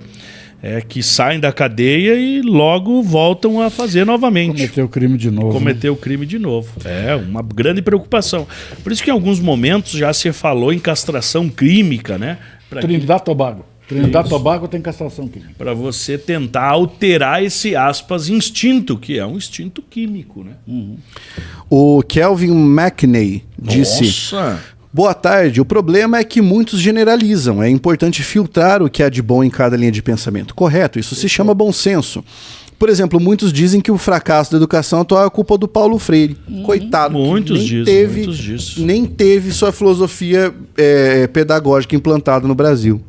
que saem da cadeia e logo voltam a fazer novamente. Cometer o crime de novo. Cometer o crime de novo. É uma grande preocupação. Por isso que em alguns momentos já se falou em castração química, né? Trinidad e Tobago. Trinidad e Tobago tem castração química. Para você tentar alterar esse, aspas, instinto, que é um instinto químico, né? O Kelvin McNay disse: Boa tarde. O problema é que muitos generalizam. É importante filtrar o que há de bom em cada linha de pensamento. Correto, isso se chama bom senso. Por exemplo, muitos dizem que o fracasso da educação atual é culpa do Paulo Freire. Coitado. Muitos dizem. Nem teve sua filosofia pedagógica implantada no Brasil.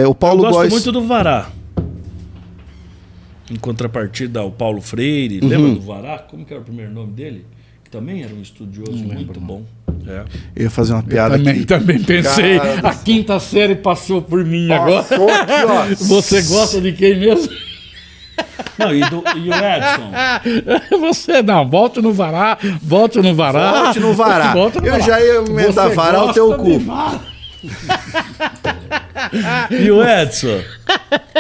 O Paulo Eu gosto Góes... muito do Vará. Em contrapartida ao Paulo Freire. Lembra do Vará? Como que era o primeiro nome dele? Que também era um estudioso muito bom. Eu ia fazer uma piada aqui. Também pensei. Cara, a quinta série passou por mim Passou agora. aqui, ó. Você gosta de quem mesmo? Não, e o Edson? Você não, volte no Vará. Volte no Vará. Eu já ia emendar Vará ao teu cu. E o Edson?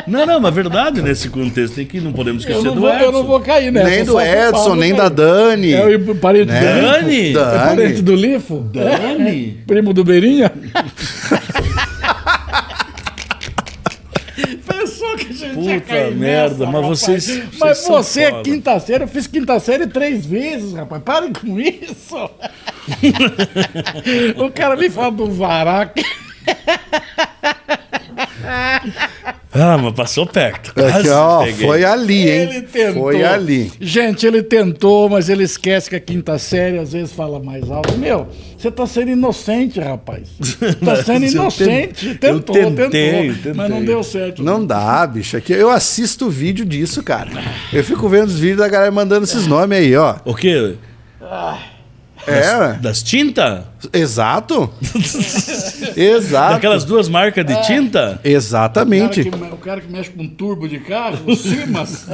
Não, mas verdade, nesse contexto tem que não podemos esquecer do Edson. Eu não vou cair nessa. Nem do Edson, nem da Dani. É o parente do Dani? Lifo? É parente do Lifo? Dani? Primo do Beirinha? Pensou que a gente ia Puta cair merda, nessa, mas rapaz. vocês Mas são você é foda. quinta série, eu fiz quinta série 3 vezes, rapaz. Pare com isso. O cara me fala do Vará. Ah, mas passou perto. Aqui, Quase ó, peguei. foi ali, hein? Ele tentou. Foi ali. Gente, ele tentou, mas ele esquece que a quinta série às vezes fala mais alto. Meu, você tá sendo inocente, rapaz. Tá sendo Mas eu inocente. Tentou, tentei. mas não deu certo. Não dá, bicho. Aqui eu assisto vídeo disso, cara. Eu fico vendo os vídeos da galera mandando esses nomes aí, ó. O quê? Das tintas? Exato. Exato. Daquelas duas marcas de tinta? Exatamente. O cara que mexe com turbo de carro, o Simas.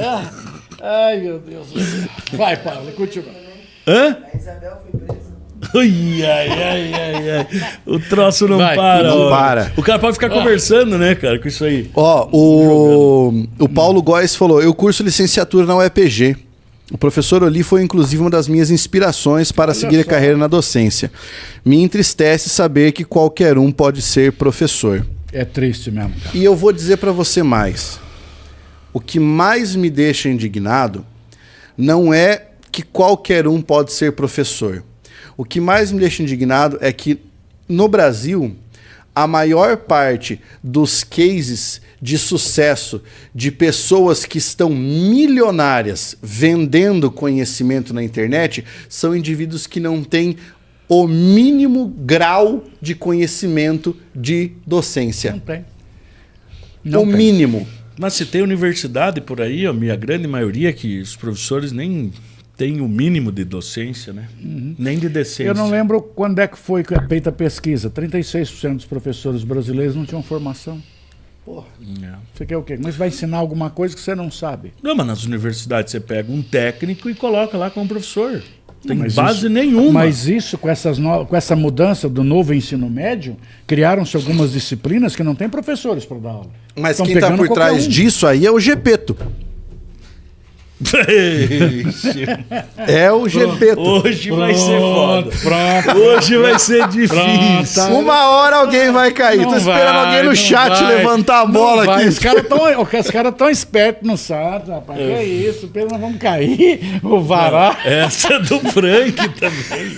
Ai, meu Deus do céu. Vai, Paulo, continua. Hã? A Isabel foi presa. Ai. O troço não Vai, para. não ó. para. O cara pode ficar conversando, né, cara, com isso aí. Ó, o Paulo Góes falou: eu curso licenciatura na UEPG. O professor Oli foi, inclusive, uma das minhas inspirações para seguir a carreira na docência. Me entristece saber que qualquer um pode ser professor. É triste mesmo, cara. E eu vou dizer para você mais. O que mais me deixa indignado não é que qualquer um pode ser professor. O que mais me deixa indignado é que, no Brasil, a maior parte dos cases de sucesso de pessoas que estão milionárias vendendo conhecimento na internet são indivíduos que não têm o mínimo grau de conhecimento de docência. Não tem. O mínimo. Mas se tem universidade por aí, a grande maioria que os professores nem têm o mínimo de docência, né? Nem de decência. Eu não lembro quando é que foi feita a pesquisa. 36% dos professores brasileiros não tinham formação. Porra. Você quer o quê? Mas vai ensinar alguma coisa que você não sabe. Não, mas nas universidades você pega um técnico e coloca lá como professor. Tem Mas base isso- nenhuma. Mas isso, com essa mudança do novo ensino médio, criaram-se algumas disciplinas que não tem professores para dar aula. Mas Estão quem está pegando por qualquer trás um. disso aí é o Gepeto. É o Gepeto. Hoje vai ser foda. Pronto. Hoje vai ser difícil. Pronto. Uma hora alguém vai cair. Tô esperando alguém no chat levantar a bola aqui. Os caras tão espertos no SAT, rapaz. Que é isso? Pedro, nós vamos cair. O Vará. Essa é do Frank também.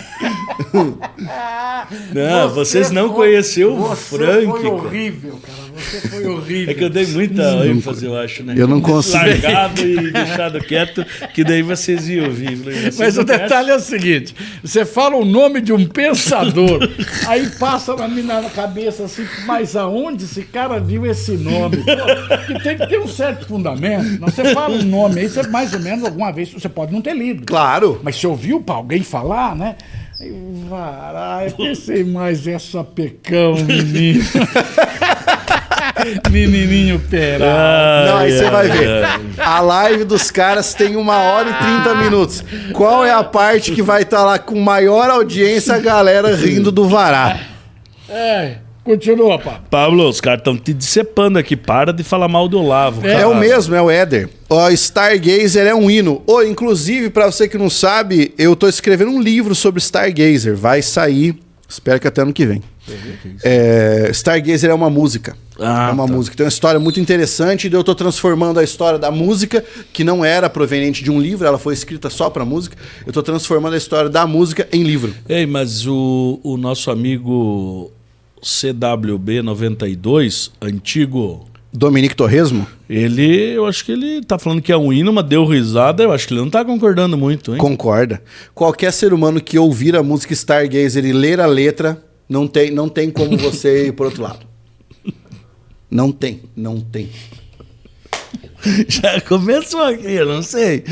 Não, vocês não conheceram o Frank. Foi cara. horrível, cara. Você foi horrível. É que eu dei muita ênfase, eu acho, né? Eu não consigo. Largado e deixado quieto, que daí vocês iam ouvir. Vocês Mas não o detalhe é o seguinte: você fala o nome de um pensador, aí passa na cabeça assim, mas aonde esse cara viu esse nome? Pô, que tem que ter um certo fundamento. Não, você fala um nome aí, você mais ou menos alguma vez, você pode não ter lido. Claro. Mas você ouviu pra alguém falar, né? Varai, eu pensei mais essa pecão, menino. Menininho Peral. Não, aí você vai ver. A live dos caras tem 1h30 minutos. Qual é a parte que vai estar lá com maior audiência, a galera rindo do Vará? Continua, pá. Pablo, os caras estão te decepando aqui. Para de falar mal do Olavo. É o mesmo, é o Éder. O Stargazer é um hino. Inclusive, pra você que não sabe, eu tô escrevendo um livro sobre Stargazer. Vai sair, espero que até ano que vem. Stargazer é uma música. Ah, é uma tá. música. Tem uma história muito interessante. E eu tô transformando a história da música, que não era proveniente de um livro, ela foi escrita só pra música. Eu tô transformando a história da música em livro. Ei, mas o nosso amigo CWB92, antigo, Dominique Torresmo? eu acho que ele tá falando que é um hino, mas deu risada, eu acho que ele não tá concordando muito, hein? Concorda. Qualquer ser humano que ouvir a música Stargazer e ler a letra, não tem como você ir por outro lado. Não tem. Já começou aqui, eu não sei.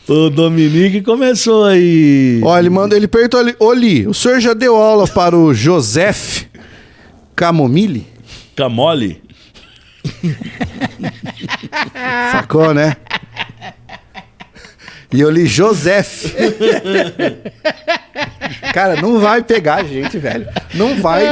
O Dominique começou aí. Olha, ele perguntou ali, Oli, o senhor já deu aula para o Joseph Camomile? Camole? Sacou, né? E eu li Joseph. Cara, não vai pegar a gente, velho. Não vai.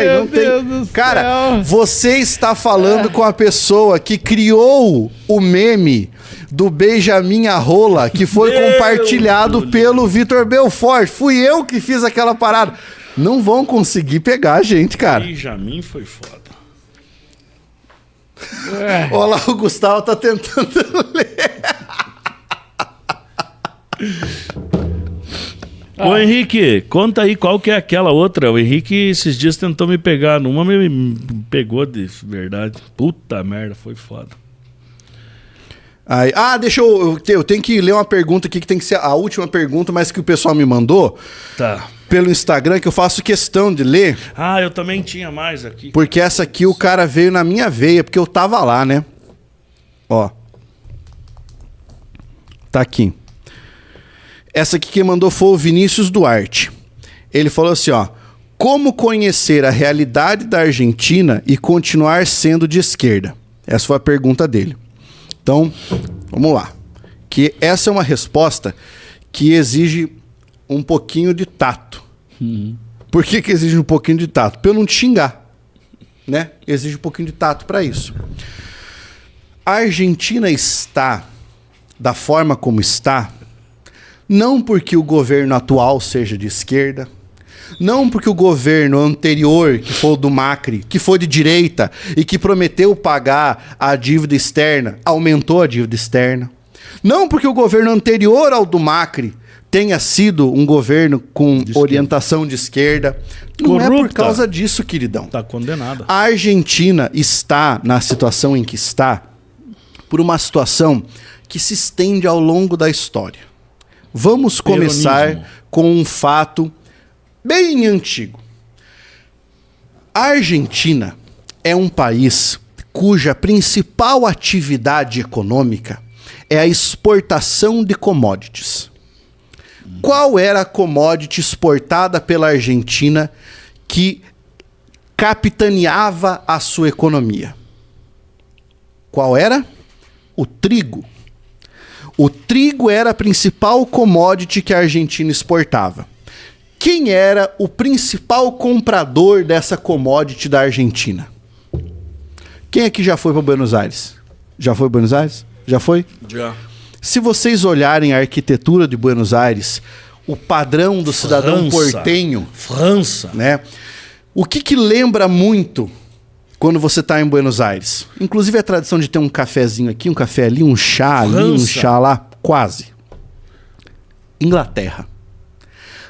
Meu Não tem. Deus do Cara, céu. você está falando com a pessoa que criou o meme do Benjamin Arrola, que foi compartilhado pelo Vitor Belfort. Fui eu que fiz aquela parada. Não vão conseguir pegar a gente, cara. Benjamin foi foda. Olha lá, o Gustavo tá tentando ler. Ô Henrique, conta aí qual que é aquela outra. O Henrique esses dias tentou me pegar numa, me pegou de verdade. Puta merda, foi foda. Aí, eu tenho que ler uma pergunta aqui que tem que ser a última pergunta, mas que o pessoal me mandou Tá. pelo Instagram, que eu faço questão de ler, Ah, eu também tinha mais aqui. porque essa aqui o cara veio na minha veia, porque eu tava lá, né? Ó. Tá aqui. Essa aqui quem mandou foi o Vinícius Duarte. Ele falou assim, ó: como conhecer a realidade da Argentina e continuar sendo de esquerda? Essa foi a pergunta dele. Então, vamos lá. Que essa é uma resposta que exige um pouquinho de tato. Por que exige um pouquinho de tato? Pra eu não te xingar, né? Exige um pouquinho de tato para isso. A Argentina está da forma como está, não porque o governo atual seja de esquerda, não porque o governo anterior, que foi o do Macri, que foi de direita e que prometeu pagar a dívida externa, aumentou a dívida externa. Não porque o governo anterior ao do Macri tenha sido um governo com orientação de esquerda. Não é por Corrupta. causa disso, queridão. Tá condenada. A Argentina está na situação em que está por uma situação que se estende ao longo da história. Vamos começar Peronismo. com um fato bem antigo. A Argentina é um país cuja principal atividade econômica é a exportação de commodities. Qual era a commodity exportada pela Argentina que capitaneava a sua economia? Qual era? O trigo. O trigo era a principal commodity que a Argentina exportava. Quem era o principal comprador dessa commodity da Argentina? Quem aqui já foi para Buenos Aires? Já foi para Buenos Aires? Já foi? Já. Se vocês olharem a arquitetura de Buenos Aires, o padrão do cidadão portenho, França. né? O que lembra muito quando você está em Buenos Aires? Inclusive a tradição de ter um cafezinho aqui, um café ali, um chá ali, um França. chá lá, quase. Inglaterra.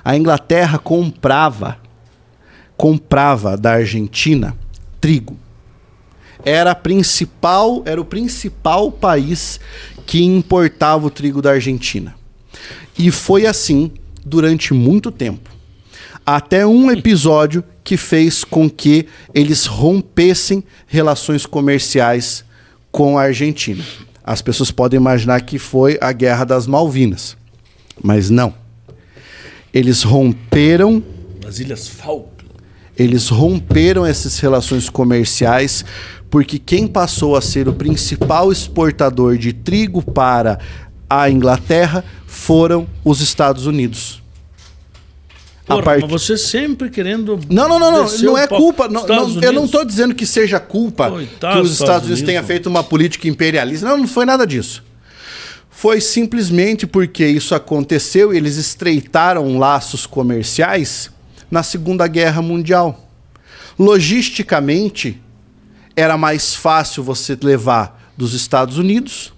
A Inglaterra comprava da Argentina trigo. Era o principal país que importava o trigo da Argentina. E foi assim durante muito tempo. Até um episódio que fez com que eles rompessem relações comerciais com a Argentina. As pessoas podem imaginar que foi a Guerra das Malvinas. Mas não. Eles romperam Das Ilhas Falkland. Eles romperam essas relações comerciais porque quem passou a ser o principal exportador de trigo para a Inglaterra foram os Estados Unidos. Porra, mas você sempre querendo... Não. descer Não o é pau culpa. dos Não, Estados eu não Unidos. estou dizendo que seja culpa Coitado que os dos Estados Unidos tenham mano. feito uma política imperialista. Não foi nada disso. Foi simplesmente porque isso aconteceu e eles estreitaram laços comerciais na Segunda Guerra Mundial. Logisticamente, era mais fácil você levar dos Estados Unidos.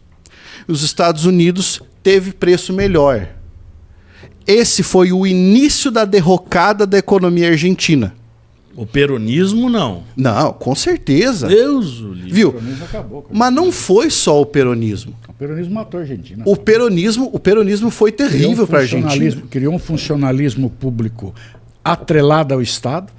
Os Estados Unidos teve preço melhor. Esse foi o início da derrocada da economia argentina. O peronismo, não. Não, com certeza. Deus o livre. Viu? O peronismo acabou. Mas não foi só o peronismo. O peronismo matou a Argentina. O peronismo foi terrível para a Argentina. Criou um funcionalismo público atrelado ao Estado.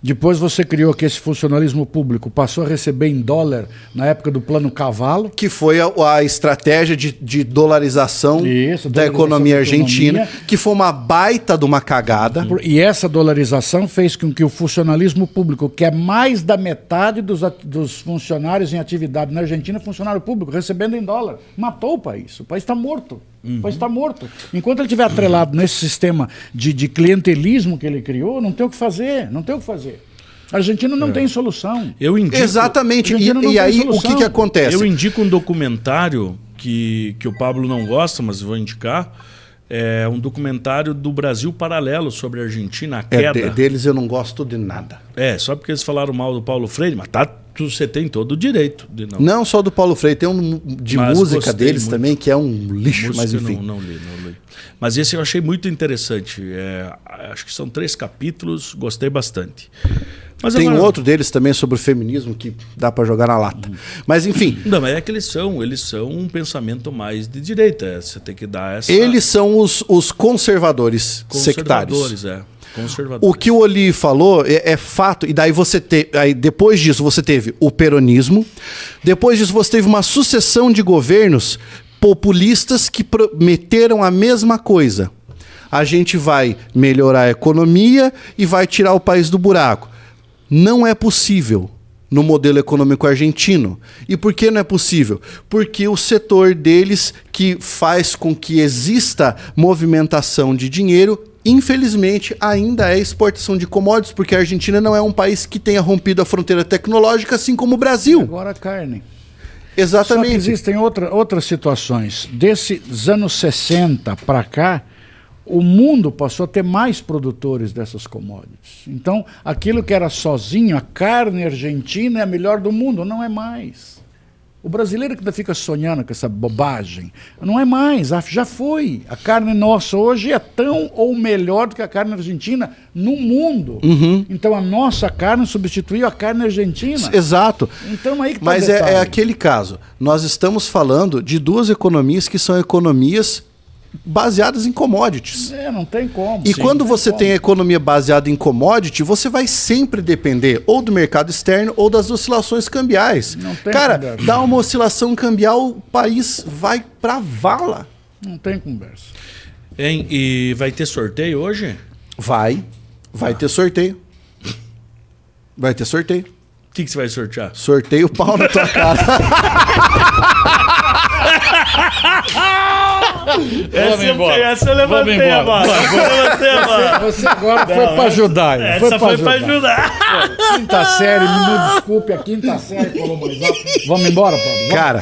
Depois você criou que esse funcionalismo público passou a receber em dólar na época do Plano Cavalo. Que foi a estratégia de dolarização Isso, da economia argentina, que foi uma baita de uma cagada. E essa dolarização fez com que o funcionalismo público, que é mais da metade dos funcionários em atividade na Argentina, funcionário público, recebendo em dólar, matou o país. O país está morto. O país está morto. Enquanto ele estiver atrelado nesse sistema de clientelismo que ele criou, não tem o que fazer. Não tem o que fazer. A Argentina não tem solução. Eu indico, exatamente. E aí, o que acontece? Eu indico um documentário que o Pablo não gosta, mas vou indicar. É um documentário do Brasil Paralelo sobre a Argentina, a queda. Deles eu não gosto de nada. Só porque eles falaram mal do Paulo Freire, mas você tem todo o direito de não. Não só do Paulo Freire, tem um de Mas música deles muito. também, que é um lixo, Música mas enfim. Não li. Mas esse eu achei muito interessante. Acho que são 3 capítulos, gostei bastante. Mas Tem agora, outro deles também sobre o feminismo que dá para jogar na lata. Mas enfim. Não, mas é que eles são um pensamento mais de direita. Você tem que dar essa. Eles são os conservadores sectários. Conservadores. O que o Oli falou é fato, e daí depois disso você teve o peronismo, depois disso você teve uma sucessão de governos populistas que prometeram a mesma coisa. A gente vai melhorar a economia e vai tirar o país do buraco. Não é possível no modelo econômico argentino. E por que não é possível? Porque o setor deles que faz com que exista movimentação de dinheiro, infelizmente, ainda é exportação de commodities, porque a Argentina não é um país que tenha rompido a fronteira tecnológica, assim como o Brasil. Agora a carne. Exatamente. Só que existem outras situações. Desses anos 60 para cá, o mundo passou a ter mais produtores dessas commodities. Então, aquilo que era sozinho, a carne argentina é a melhor do mundo, não é mais. O brasileiro que ainda fica sonhando com essa bobagem, não é mais, já foi. A carne nossa hoje é tão ou melhor do que a carne argentina no mundo. Uhum. Então a nossa carne substituiu a carne argentina. Exato. Então aí que tá. Mas é aquele caso. Nós estamos falando de 2 economias que são economias baseadas em commodities. Não tem como. E quando você tem a economia baseada em commodity, você vai sempre depender ou do mercado externo ou das oscilações cambiais. Cara, conversa. dá uma oscilação cambial, o país vai pra vala. Não tem conversa. E vai ter sorteio hoje? Vai ter sorteio. Vai ter sorteio. O que você vai sortear? Sorteio o pau na tua cara. Essa eu levantei agora. Você agora foi pra ajudar. Essa foi pra ajudar. Quinta série, me desculpe, a quinta série falou mais alto. Vamos embora, Paulo? Cara,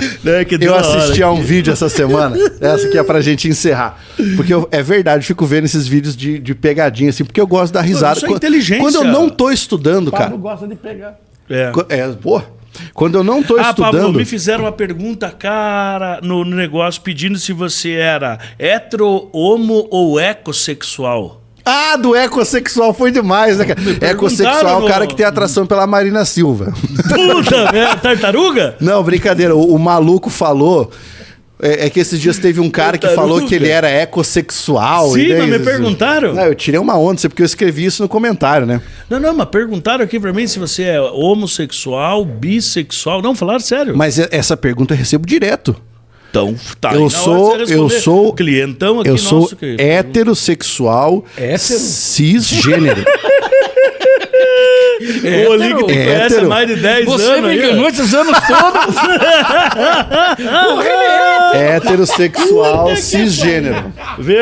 eu assisti a um vídeo essa semana. Essa aqui é pra gente encerrar. Porque é verdade, eu fico vendo esses vídeos de pegadinha, assim, porque eu gosto da risada. Isso é inteligência. Quando eu não tô estudando, Paulo cara. gosta de pegar. Quando eu não tô estudando... Pablo, me fizeram uma pergunta, cara, no negócio, pedindo se você era hetero, homo ou ecossexual. Ah, do ecossexual foi demais, né, cara? Ecossexual é o cara que tem atração pela Marina Silva. Puta, né? Tartaruga? Não, brincadeira. O maluco falou... É que esses dias teve um cara que falou que ele era ecossexual. Sim, mas me perguntaram. Não, eu tirei uma onda, porque eu escrevi isso no comentário, né? Não, mas perguntaram aqui pra mim se você é homossexual, bissexual. Não, falaram sério. Mas essa pergunta eu recebo direto. Então, tá. Eu sou clientão aqui eu sou nosso, que... heterossexual, cisgênero. O Oli que te conhece há mais de 10 anos. Você me enganou esses anos todos. Heterossexual, cisgênero. Viu?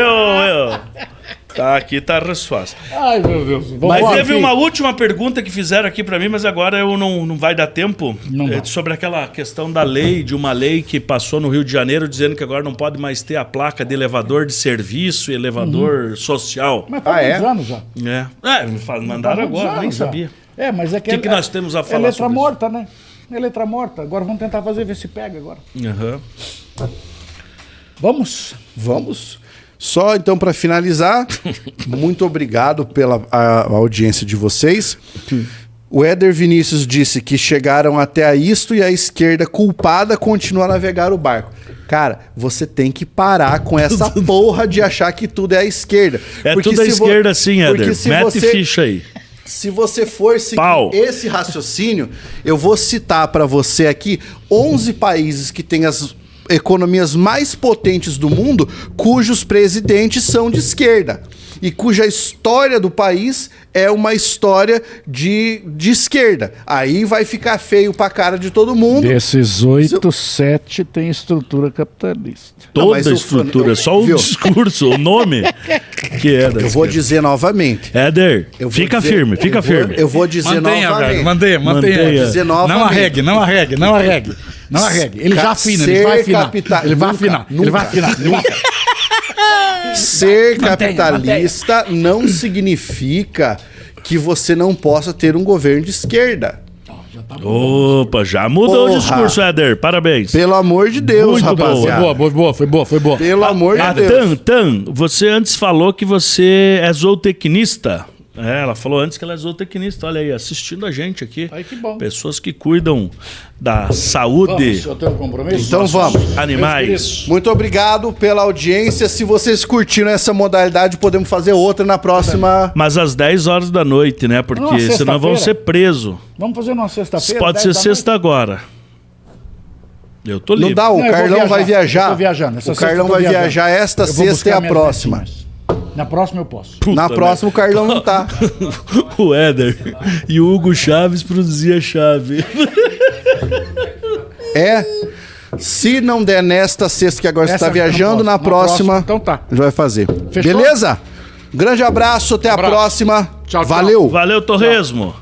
Tá, aqui tá a resposta. Ai, meu Deus. Mas Vamos teve aqui. uma última pergunta que fizeram aqui pra mim, mas agora eu não vai dar tempo. Não dá. Sobre aquela questão da lei, de uma lei que passou no Rio de Janeiro, dizendo que agora não pode mais ter a placa de elevador de serviço e elevador social. Mas faz é? muitos anos já. Mandaram Faz muitos agora, nem anos já. sabia. É, mas é que... O que nós temos a falar É letra sobre isso? morta, né? É letra morta. Agora vamos tentar ver se pega agora. Aham. Vamos? Só então para finalizar, muito obrigado pela a audiência de vocês. O Éder Vinícius disse que chegaram até a isto e a esquerda culpada continua a navegar o barco. Cara, você tem que parar com essa porra de achar que tudo é a esquerda. É Porque tudo a se vo- esquerda sim, porque Éder. se Mete você- ficha aí. Se você for seguir Pau. esse raciocínio, eu vou citar para você aqui 11 países que têm as economias mais potentes do mundo, cujos presidentes são de esquerda. E cuja história do país é uma história de esquerda. Aí vai ficar feio pra cara de todo mundo. Desses 8, 7 tem estrutura capitalista. Toda mas a o- estrutura, só o viu? discurso, o nome que é da Eu vou esquerda. dizer novamente. Éder, Eu vou fica dizer- firme, fica eu vou- firme. Eu vou dizer novamente. mantenha. Mantenha. Dizer Não novamente. arregue, não arregue, não arregue. Não arregue. Ele já afina, ele Ser vai afinar. capital- Ele vai Nunca, afinar, ele nunca. vai afinar. Ele vai afinar. Ser capitalista não significa que você não possa ter um governo de esquerda. Opa, já mudou Porra. o discurso, Éder. Parabéns. Pelo amor de Deus, Muito boa. rapaziada. Foi boa. Pelo amor de A Deus. Tan, você antes falou que você é zootecnista. É, ela falou antes que ela é zootecnista. Olha aí, assistindo a gente aqui. Ai, que bom. Pessoas que cuidam da saúde Vamos, eu tenho um compromisso. Então vamos. animais. Muito obrigado pela audiência. Se vocês curtiram essa modalidade, podemos fazer outra na próxima. Mas às 10 horas da noite, né? Porque Numa senão vão ser sexta-feira? presos. Vamos fazer numa sexta-feira? Pode 10 ser da sexta agora. Eu tô livre. Não dá, o Não, eu vou Carlão vai Eu viajar. tô viajando. Essa O sexta Carlão eu tô vai viajando. viajar esta Eu vou sexta e buscar a minhas próxima. netinhas. Na próxima eu posso. Puta Na merda. próxima o Carlão não tá. O Éder e o Hugo Chaves produzia chave. É. Se não der nesta sexta que agora você Essa está eu não viajando, posso. na Na próxima, próxima, então tá. a gente vai fazer. Fechou? Beleza? Grande abraço, até a Abraço. próxima. Tchau, tchau. Valeu. Valeu, Torresmo.